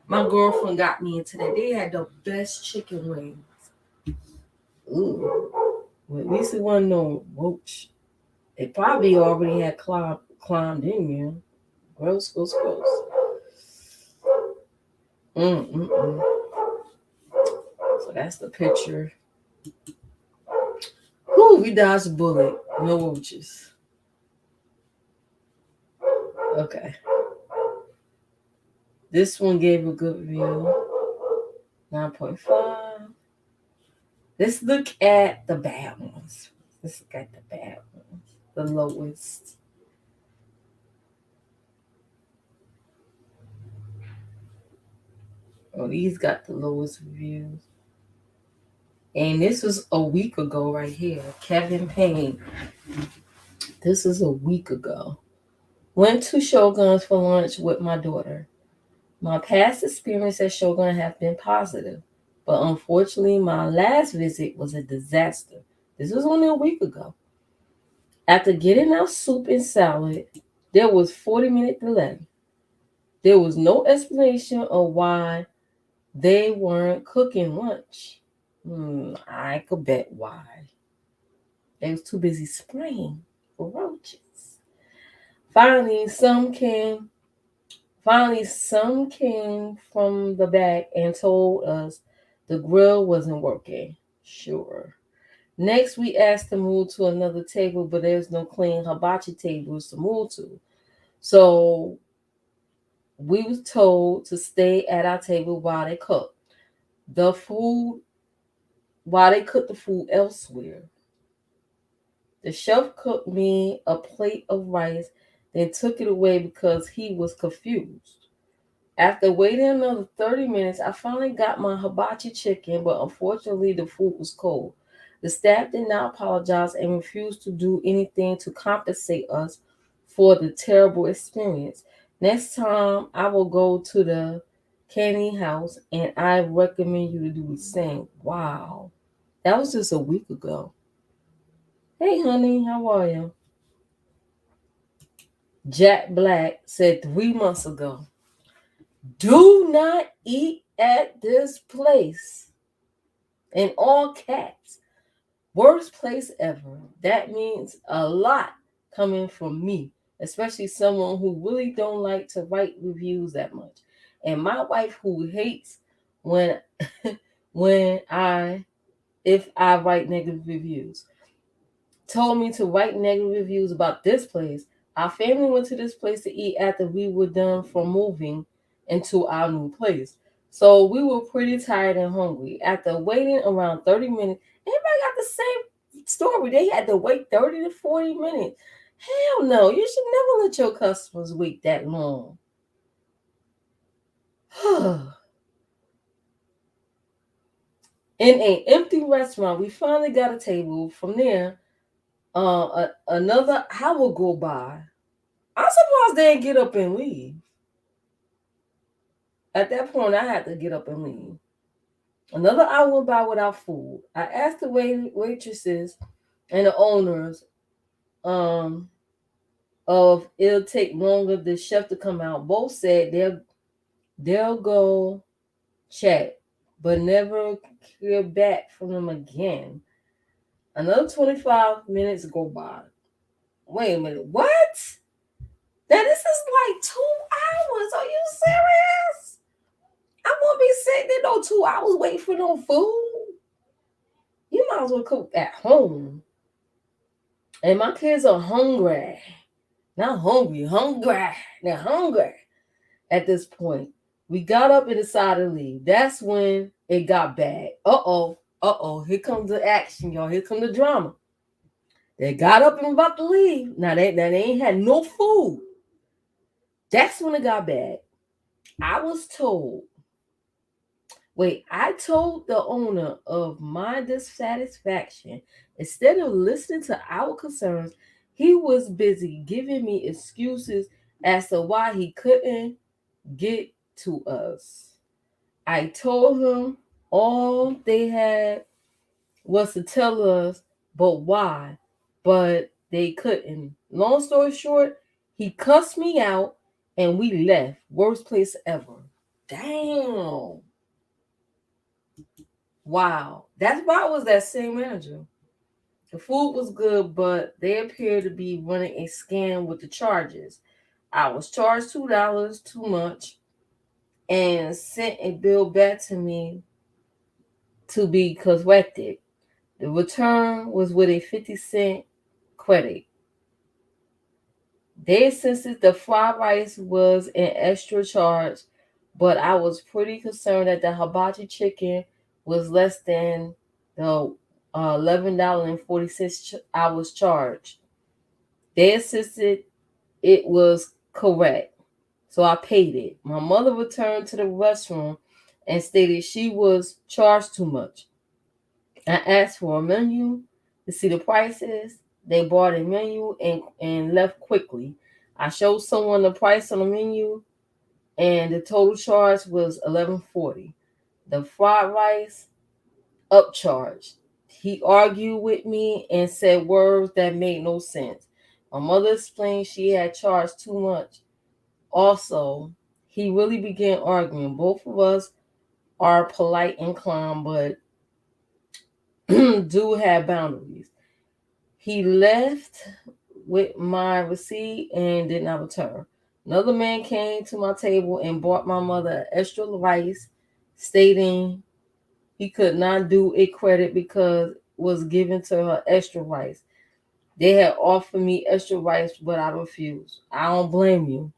My girlfriend got me into that. They had the best chicken wings. Ooh. Well, at least it wasn't no roach. It probably already had climbed in here. Gross. So that's the picture. Whew, we dodged a bullet. No roaches. Okay. This one gave a good review. 9.5. Let's look at the bad ones. The lowest. Oh, these got the lowest reviews. And this was a week ago right here. Kevin Payne. This is a week ago. Went to Shogun's for lunch with my daughter. My past experience at Shogun have been positive, but unfortunately my last visit was a disaster. This was only a week ago. After getting our soup and salad, there was 40-minute delay. There was no explanation of why they weren't cooking lunch. I could bet why. They was too busy spraying for roaches. Finally, some came from the back and told us the grill wasn't working. Sure. Next, we asked to move to another table, but there's no clean hibachi tables to move to. So we was told to stay at our table while they cooked the food, while they cooked the food elsewhere. The chef cooked me a plate of rice, then took it away because he was confused. After waiting another 30 minutes, I finally got my hibachi chicken, but unfortunately the food was cold. The staff did not apologize and refused to do anything to compensate us for the terrible experience. Next time I will go to the canning house and I recommend you to do the same. Wow. That was just a week ago. Hey honey, how are you? Jack Black said 3 months ago, do not eat at this place. In all caps. Worst place ever. That means a lot coming from me, especially someone who really don't like to write reviews that much. And my wife who hates when if I write negative reviews. Told me to write negative reviews about this place. Our family went to this place to eat after we were done from moving into our new place. So we were pretty tired and hungry. After waiting around 30 minutes, everybody got the same story. They had to wait 30 to 40 minutes. Hell no, you should never let your customers wait that long. In an empty restaurant, we finally got a table. From there, another hour go by. I'm surprised they didn't get up and leave. At that point, I had to get up and leave. Another hour went by without food. I asked the waitresses and the owners of it'll take longer the chef to come out. Both said they'll go check, but never hear back from them again. Another 25 minutes go by. Wait a minute, what? Now this is like 2 hours. Are you serious? I won't be sitting there no 2 hours waiting for no food. You might as well cook at home. And my kids are hungry. Not hungry, hungry. They're hungry at this point. We got up and decided to leave. That's when it got bad. Uh-oh. Here comes the action, y'all. Here comes the drama. They got up and about to leave. Now they ain't had no food. That's when it got bad. I told the owner of my dissatisfaction. Instead of listening to our concerns, he was busy giving me excuses as to why he couldn't get to us. I told him all they had was to tell us, but why? But they couldn't. Long story short, he cussed me out and we left. Worst place ever. Damn. Wow. That's why I was that same manager. The food was good, but they appeared to be running a scam with the charges. I was charged $2 too much and sent a bill back to me to be corrected. The return was with a 50-cent credit. They insisted the fried rice was an extra charge, but I was pretty concerned that the hibachi chicken was less than the $11.40 I was charged. They insisted it was correct, so I paid it. My mother returned to the restroom and stated she was charged too much. I asked for a menu to see the prices. They bought a menu and left quickly. I showed someone the price on the menu, and the total charge was $11.40. The fried rice upcharged. He argued with me and said words that made no sense. My mother explained she had charged too much. Also, he really began arguing. Both of us are polite and calm, but do have boundaries. He left with my receipt and did not return. Another man came to my table and bought my mother extra rice, stating he could not do it credit because it was given to her extra rice. They had offered me extra rice, but I refused. I don't blame you.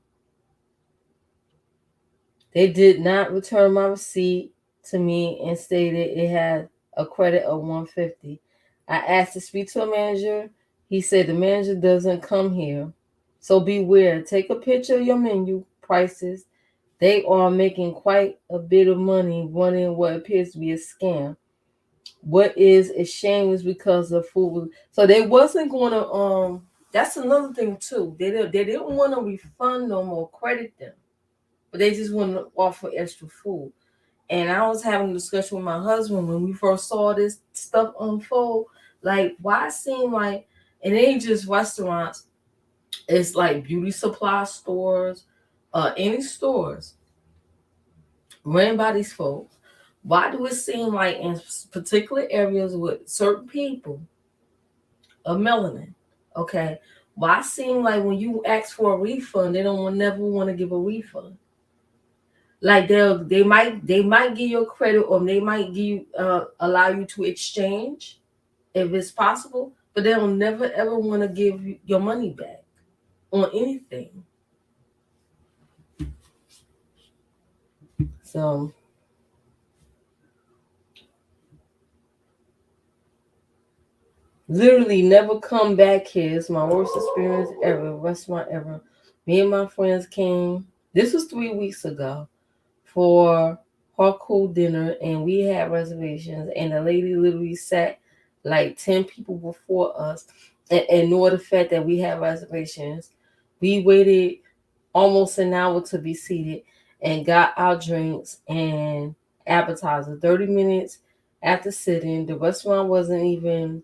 They did not return my receipt to me and stated it had a credit of $150. I asked to speak to a manager. He said the manager doesn't come here. So beware. Take a picture of your menu prices. They are making quite a bit of money running what appears to be a scam. What is a shame is because the food. So they wasn't going to. That's another thing too. They didn't want to refund them or credit them, but they just want to offer extra food. And I was having a discussion with my husband when we first saw this stuff unfold. Like, why it seem like it ain't just restaurants, it's like beauty supply stores, any stores ran by these folks. Why do it seem like in particular areas with certain people of melanin, okay, why seem like when you ask for a refund, they don't never want to give a refund? Like they might give you a credit, or they might give you allow you to exchange if it's possible, but they don't never ever want to give you your money back on anything. So literally never come back here. It's my worst experience ever, restaurant ever. Me and my friends came. This was 3 weeks ago for hardcore dinner, and we had reservations, and the lady literally sat like 10 people before us and ignored the fact that we had reservations. We waited almost an hour to be seated and got our drinks and appetizer 30 minutes after sitting. The restaurant wasn't even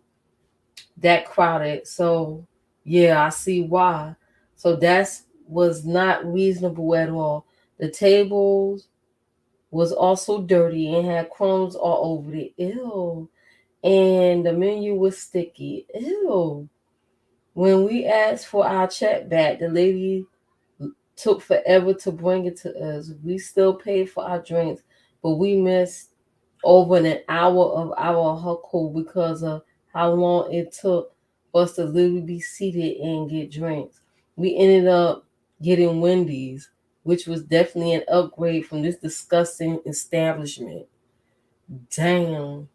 that crowded, so yeah, I see why. So that's was not reasonable at all. The tables was also dirty and had crumbs all over it. Ew. And the menu was sticky. Ew. When we asked for our check back, the lady took forever to bring it to us. We still paid for our drinks, but we missed over an hour of our huckle because of how long it took for us to literally be seated and get drinks. We ended up getting Wendy's, which was definitely an upgrade from this disgusting establishment. Damn.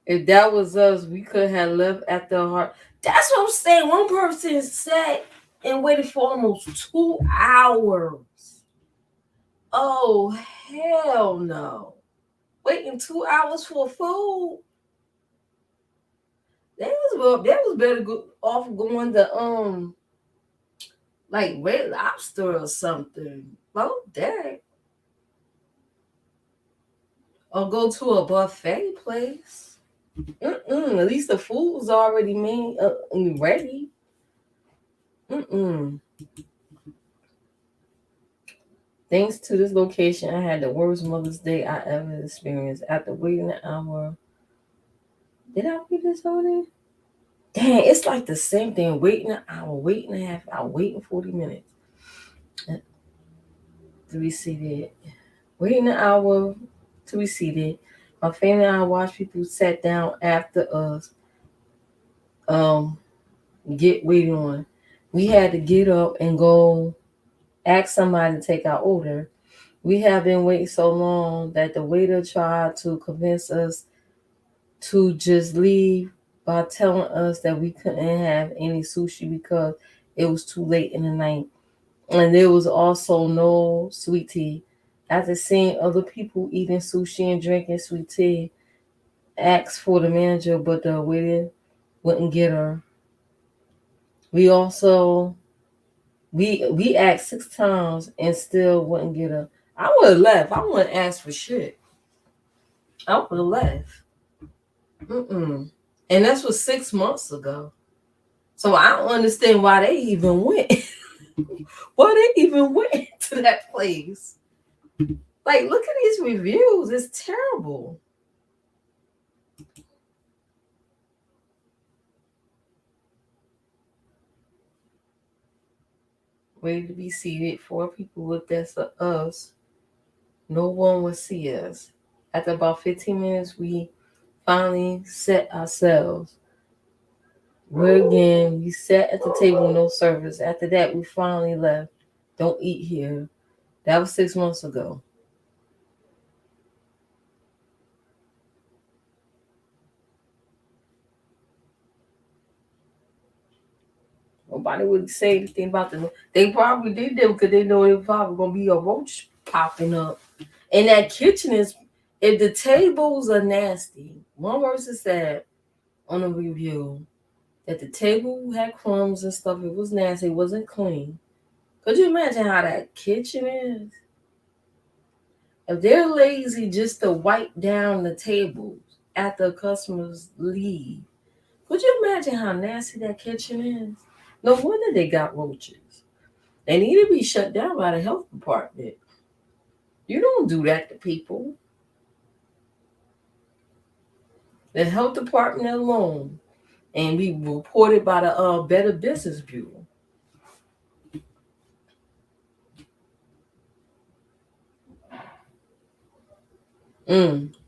If that was us, we could have left after a heart. That's what I'm saying. One person sat and waited for almost 2 hours. Oh, hell no. Waiting 2 hours for food. That was better off going to like Red Lobster or something. Oh, that. Or go to a buffet place. At least the food's already made and ready. Thanks to this location, I had the worst Mother's Day I ever experienced. After waiting an hour, did I read this already? Dang, it's like the same thing. Waiting an hour, waiting a half hour, waiting 40 minutes to be seated. Waiting an hour to be seated. My family and I watched people sat down after us. Get waiting on. We had to get up and go ask somebody to take our order. We have been waiting so long that the waiter tried to convince us to just leave by telling us that we couldn't have any sushi because it was too late in the night. And there was also no sweet tea. After seeing other people eating sushi and drinking sweet tea, asked for the manager, but the waiter wouldn't get her. We also we asked 6 times and still wouldn't get her. I would have left. I wouldn't ask for shit. I would have left. And that's was 6 months ago. So I don't understand why they even went. Why they even went to that place. Like, look at these reviews. It's terrible. Ready to be seated. 4 people looked at us. No one would see us. After about 15 minutes, we finally set ourselves. We sat at the table, no service. After that, we finally left. Don't eat here. That was 6 months ago. Nobody would say anything about them. They probably did them because they know there was probably gonna be a roach popping up. And that kitchen is, if the tables are nasty. One person said on a review that the table had crumbs and stuff. It was nasty. It wasn't clean. Could you imagine how that kitchen is? If they're lazy just to wipe down the tables after customers leave, could you imagine how nasty that kitchen is? No wonder they got roaches. They need to be shut down by the health department. You don't do that to people. The health department alone, and be reported by the Better Business Bureau.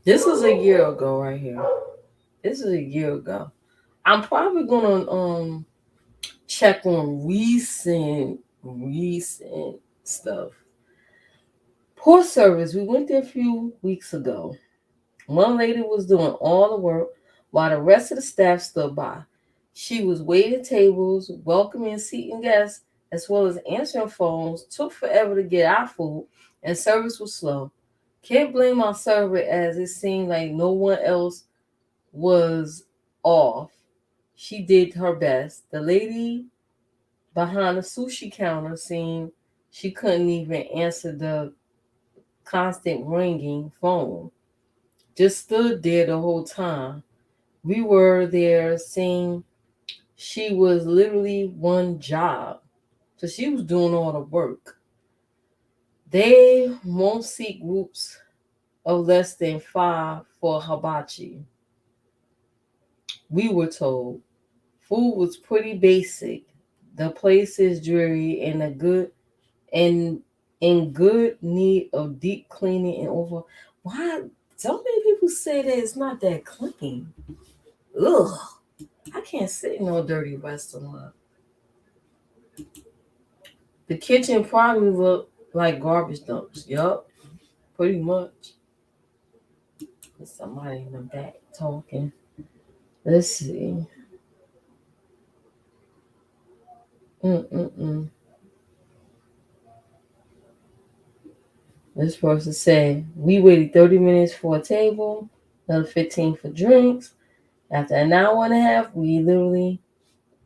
This was a year ago right here. This is a year ago. I'm probably gonna check on recent stuff. Poor service. We went there a few weeks ago. One lady was doing all the work while the rest of the staff stood by. She was waiting tables, welcoming seating guests, as well as answering phones. Took forever to get our food, and service was slow. Can't blame our server as it seemed like no one else was off. She did her best. The lady behind the sushi counter seemed she couldn't even answer the constant ringing phone. Just stood there the whole time. We were there seeing she was literally one job. So she was doing all the work. They won't seat groups of less than 5 for hibachi. We were told food was pretty basic. The place is dreary and and in good need of deep cleaning and over. Why so many people say that it's not that clean? Ugh. I can't sit in no dirty restaurant. The kitchen probably looked like garbage dumps. Yup, pretty much. There's somebody in the back talking. Let's see. Mm-mm-mm. This person said, we waited 30 minutes for a table, another 15 for drinks. After an hour and a half,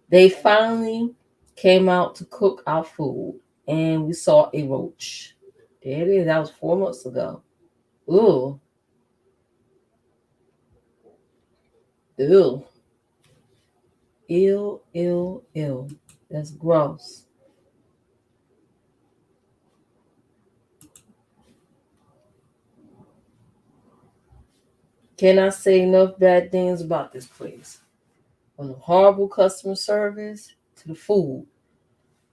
they finally came out to cook our food, and we saw a roach. There it is. That was 4 months ago. Ooh. Ew. Ew, ew, ew. That's gross. Cannot say enough bad things about this place. From the horrible customer service to the food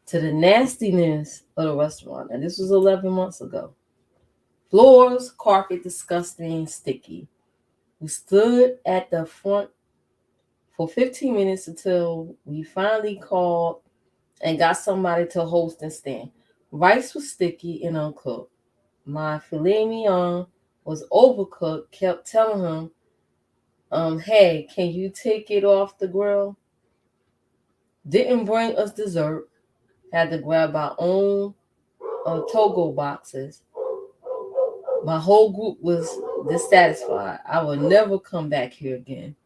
to the nastiness of the restaurant. And this was 11 months ago. Floors, carpet, disgusting, sticky. We stood at the front for 15 minutes until we finally called and got somebody to host and stand. Rice was sticky and uncooked. My filet mignon was overcooked. Kept telling him, hey, can you take it off the grill? Didn't bring us dessert. Had to grab our own Togo boxes. My whole group was dissatisfied. I would never come back here again.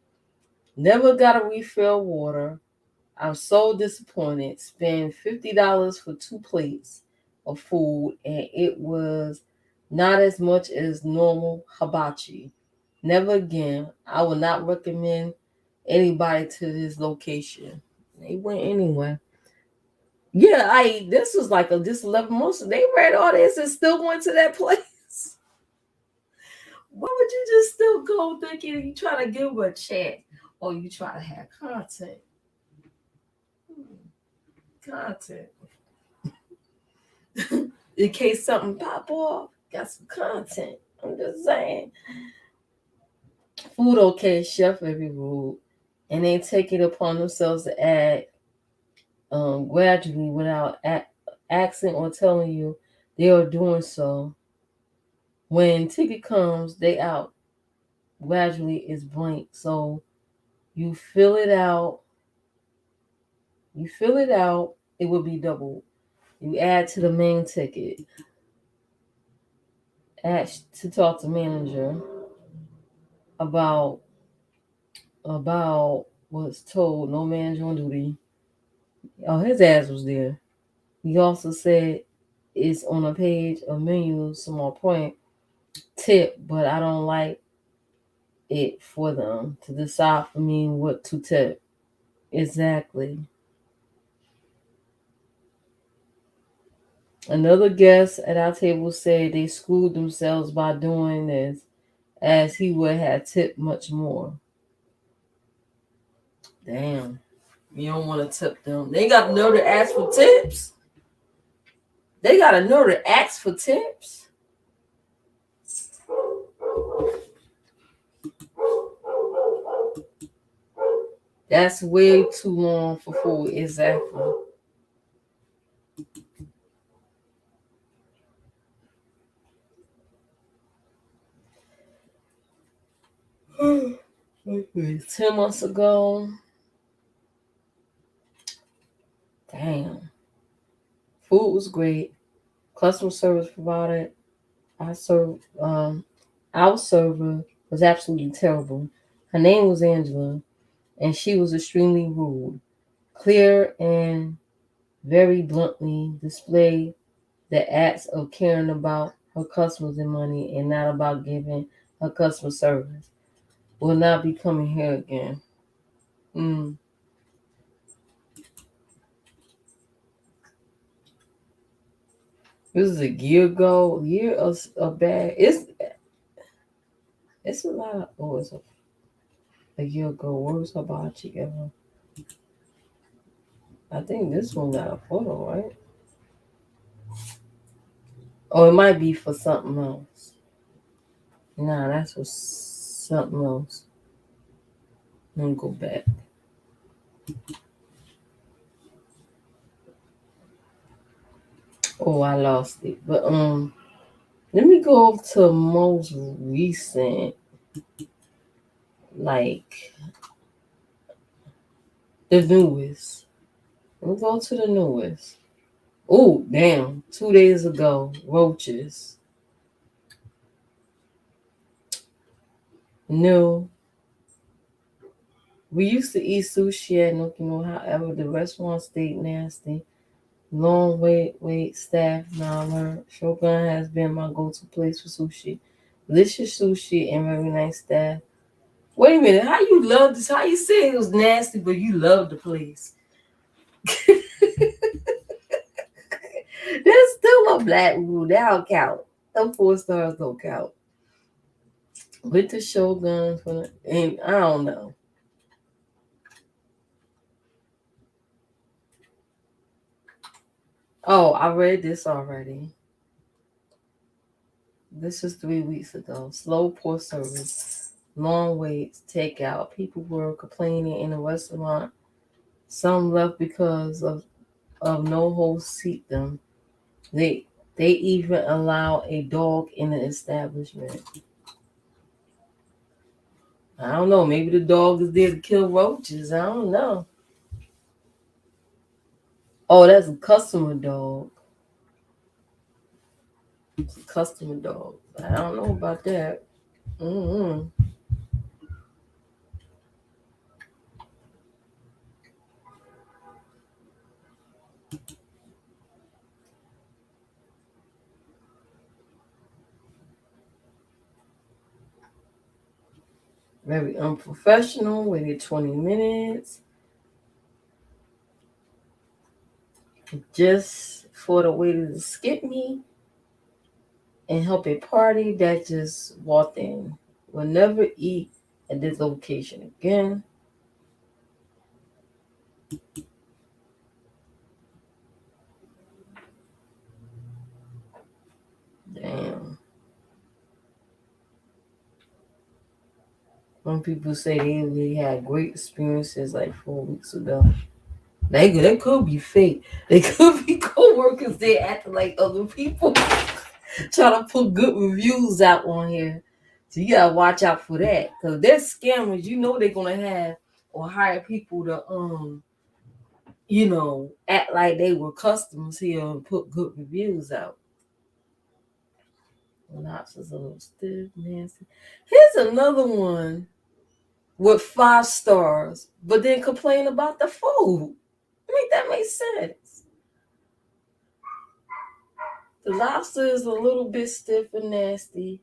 Never got a refill water. I'm so disappointed. Spent $50 for 2 plates of food, and it was not as much as normal hibachi. Never again. I would not recommend anybody to this location. They went anyway. Yeah, this was like this 11 months. They read all this and still went to that place. Why would you just still go thinking you try to give a chance or you try to have content? Content. In case something pop off, got some content. I'm just saying. Food okay, chef every rule, and they take it upon themselves to add gradually without asking or telling you they are doing so. When ticket comes, they out. Gradually is blank. So you fill it out. It will be doubled. You add to the main ticket. Ask to talk to manager about what's told. No manager on duty. Oh, his ass was there. He also said it's on a page, a menu, small point, tip, but I don't like it for them to decide for me what to tip. Exactly. Another guest at our table said they screwed themselves by doing this, as he would have tipped much more. Damn. You don't want to tip them. They got to know to ask for tips. They got to know to ask for tips. That's way too long for food. Exactly. Okay. 10 months ago. Damn. Food was great. Customer service provided. Our server was absolutely terrible. Her name was Angela, and she was extremely rude. Clear and very bluntly displayed the acts of caring about her customers and money and not about giving her customer service. Will not be coming here again. This is a year ago. Year of bad. It's a lot of. Oh, it's a year ago. Worst hibachi ever. I think this one got a photo, right? Oh, it might be for something else. Nah, that's for something else. Let me go back. Oh, I lost it. But let me go to most recent, like the newest. Let me go to the newest. Oh, damn. 2 days ago, roaches. No. We used to eat sushi at Nokino, however, the restaurant stayed nasty. Long wait, staff, alert. Shogun has been my go-to place for sushi. Delicious sushi and very nice staff. Wait a minute, how you love this? How you say it was nasty, but you love the place? There's still a black rule. That don't count. Them 4 stars don't count. With the Shogun and I don't know. Oh, I read this already. This is 3 weeks ago. Slow, poor service, long waits, takeout. People were complaining in the restaurant. Some left because of no host seat them. They even allow a dog in the establishment. I don't know. Maybe the dog is there to kill roaches. I don't know. Oh, that's a customer dog. It's a customer dog. I don't know about that. Mm-hmm. Very unprofessional. Waited 20 minutes just for the waiter to skip me and help a party that just walked in. Will never eat at this location again. Damn. Some people say they had great experiences like 4 weeks ago. They could be fake. They could be co-workers. They acting like other people. Trying to put good reviews out on here. So you gotta watch out for that. Cause they're scammers. You know they're gonna have or hire people to act like they were customers here and put good reviews out. Lobster's a little stiff, nasty. Here's another one with 5 stars, but then complain about the food. Make that make sense. The lobster is a little bit stiff and nasty,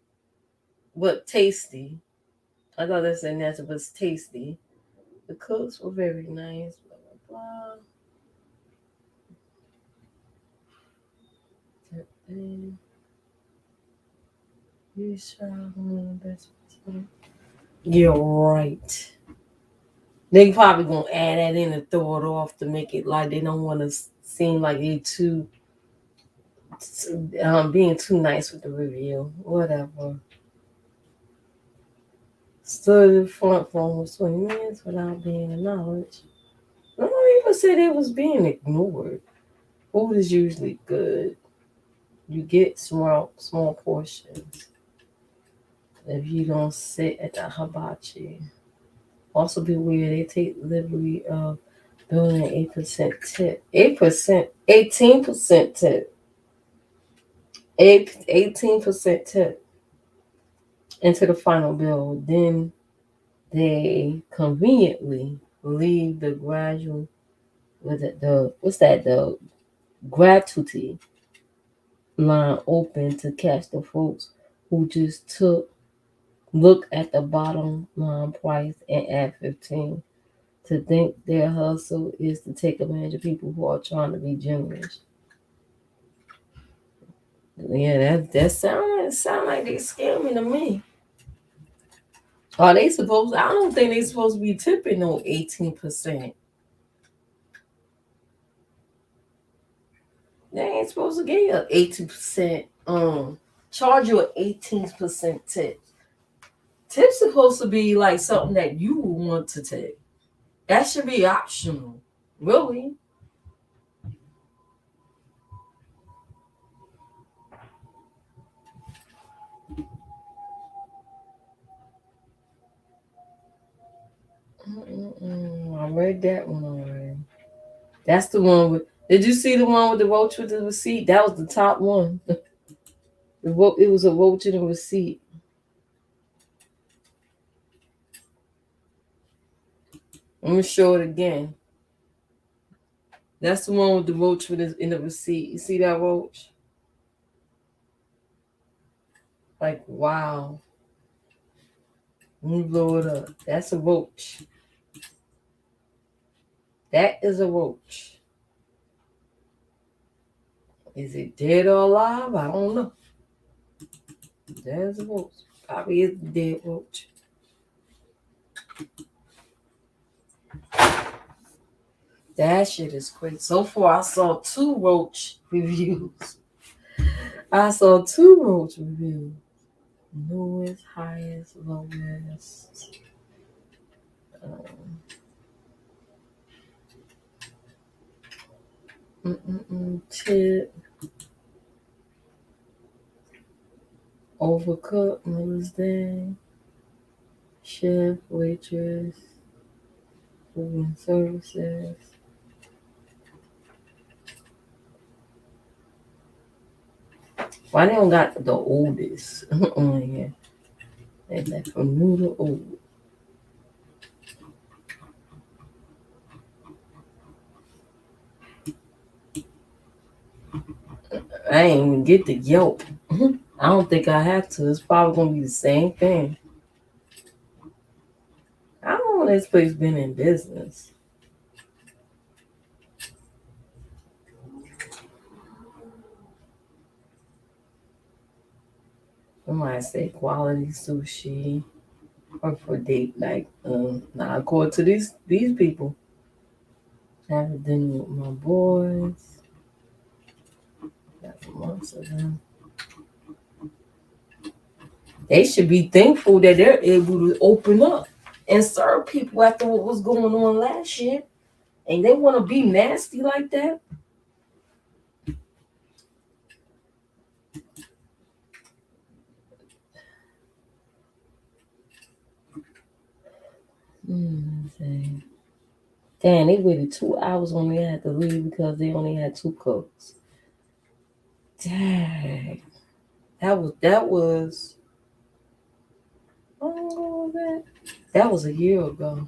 but tasty. I thought they said nasty, but it's tasty. The cooks were very nice. Blah blah blah. You shall best. You're right. They probably gonna add that in and throw it off to make it like they don't want to seem like they too being too nice with the review. Whatever. Stood in front for almost 20 minutes without being acknowledged. No one even said it was being ignored. Food is usually good. You get small portions if you don't sit at the hibachi. Also beware, they take delivery of billing an 8% tip. 8%, 18% tip. 18% tip into the final bill. Then they conveniently leave the gradual with the gratuity line open to catch the folks who just look at the bottom line price and add 15 to think their hustle is to take advantage of people who are trying to be generous. Yeah, that sound like they scamming to me. Are they supposed? I don't think they supposed to be tipping on 18%. They ain't supposed to give you an 18%. Charge you an 18% tip. Tip's supposed to be like something that you would want to take. That should be optional. Really. I read that one already. That's the one with. Did you see the one with the roach with the receipt? That was the top one. It was a roach in the receipt. Let me show it again. That's the one with the roach in the receipt. You see that roach? Like, wow. Let me blow it up. That's a roach. That is a roach. Is it dead or alive? I don't know. There's a roach. Probably is a dead roach. That shit is crazy. So far, I saw 2 roach reviews. Lowest, highest, lowest. Tip. Overcooked, Mother's Day. Chef, waitress, food and services. Why they don't got the oldest on here? They left from new to old. I ain't even get the Yelp. I don't think I have to. It's probably gonna be the same thing. How long has this place been in business? Somebody say quality sushi or for date night. Now according to these people, having dinner with my boys. Got months of them. They should be thankful that they're able to open up and serve people after what was going on last year. And they want to be nasty like that? Damn, they waited 2 hours when they had to leave because they only had 2 cooks. Dang. That was oh that was a year ago.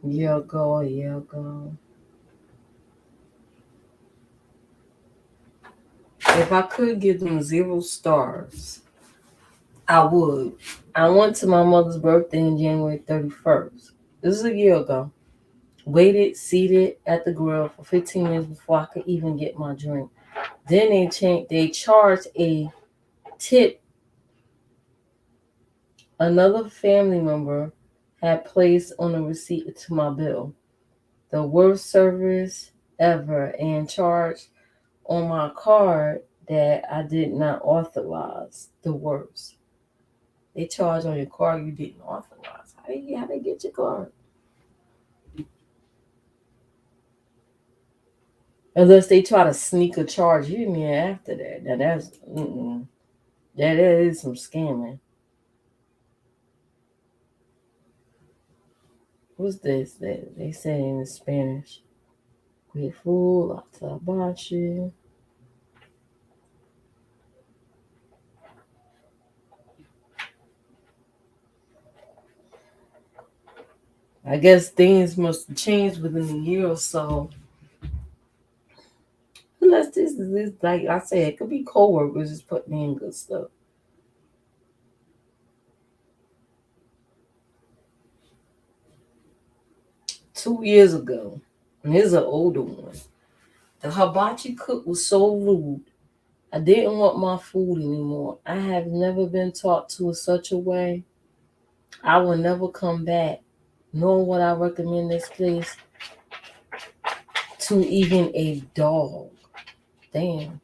A year ago. If I could give them 0 stars, I would. I went to my mother's birthday on January 31st. This is a year ago. Waited seated at the grill for 15 minutes before I could even get my drink. Then they charged a tip another family member had placed on a receipt to my bill. The worst service ever, and charged on my card that I did not authorize. The worst. They charge on your card you didn't authorize. How they get your card? Unless they try to sneak a charge you in after that. Now that is some scamming. What's this? They say in Spanish. Grateful, Atabachi. I guess things must have changed within a year or so. Unless this is like I said, it could be co-workers just putting in good stuff. Two years ago, and here's an older one. The hibachi cook was so rude. I didn't want my food anymore. I have never been taught to in such a way. I will never come back, nor would I recommend this place to even a dog. Damn.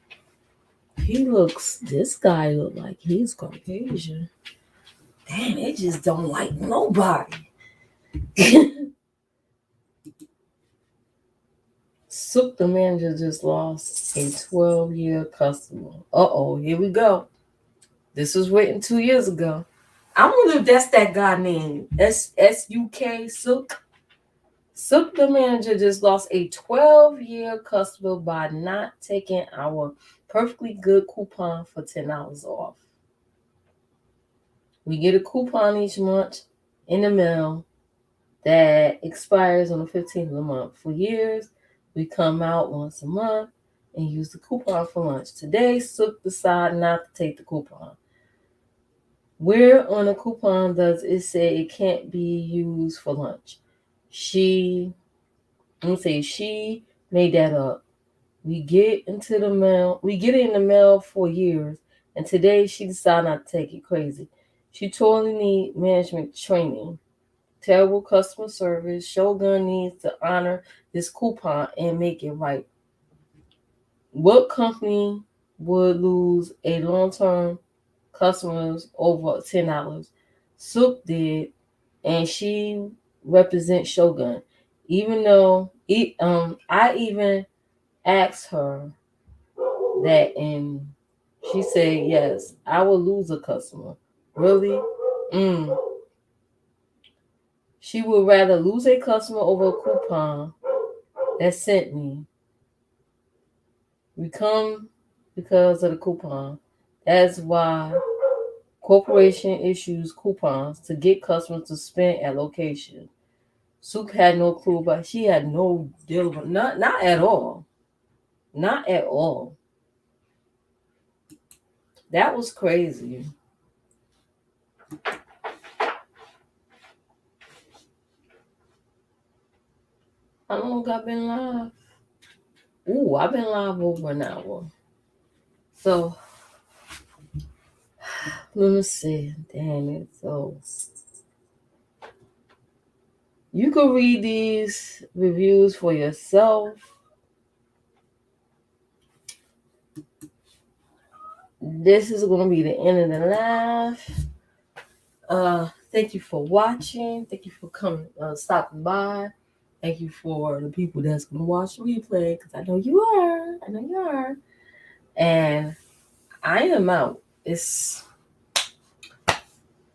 This guy look like he's Caucasian. Damn, they just don't like nobody. Sook, the manager, just lost a 12-year customer. Uh-oh, here we go. This was written 2 years ago. I wonder if that's that guy named S-U-K, Sook. Sook, the manager, just lost a 12-year customer by not taking our perfectly good coupon for $10 off. We get a coupon each month in the mail that expires on the 15th of the month. For years, we come out once a month and use the coupon for lunch. Today, Sook decided not to take the coupon. Where on the coupon does it say it can't be used for lunch? She made that up. We get it in the mail for years, and today she decided not to take it. Crazy. She totally needs management training. Terrible customer service. Shogun needs to honor this coupon and make it right. What company would lose a long-term customers over $10? Sook did, and she represents Shogun. Even though I even asked her that, and she said yes, I will lose a customer. Really? She would rather lose a customer over a coupon that sent me. We come because of the coupon. That's why corporation issues coupons to get customers to spend at location. Soup had no clue, but she had no deal about not at all. Not at all. That was crazy. How long I've been live? Ooh, I've been live over an hour. So let me see. Damn it. So you can read these reviews for yourself. This is going to be the end of the live. Thank you for watching. Thank you for coming, stopping by. Thank you for the people that's going to watch the replay, because I know you are. I know you are. And I am out. It's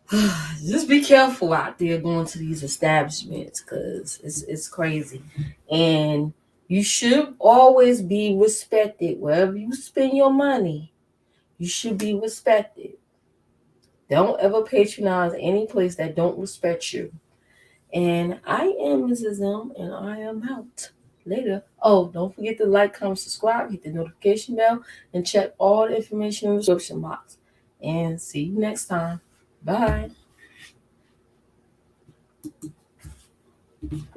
just be careful out there going to these establishments, because it's crazy. And you should always be respected wherever you spend your money. You should be respected. Don't ever patronize any place that don't respect you. And I am Mrs. M, and I am out. Later. Oh, don't forget to like, comment, subscribe, hit the notification bell, and check all the information in the description box. And see you next time. Bye.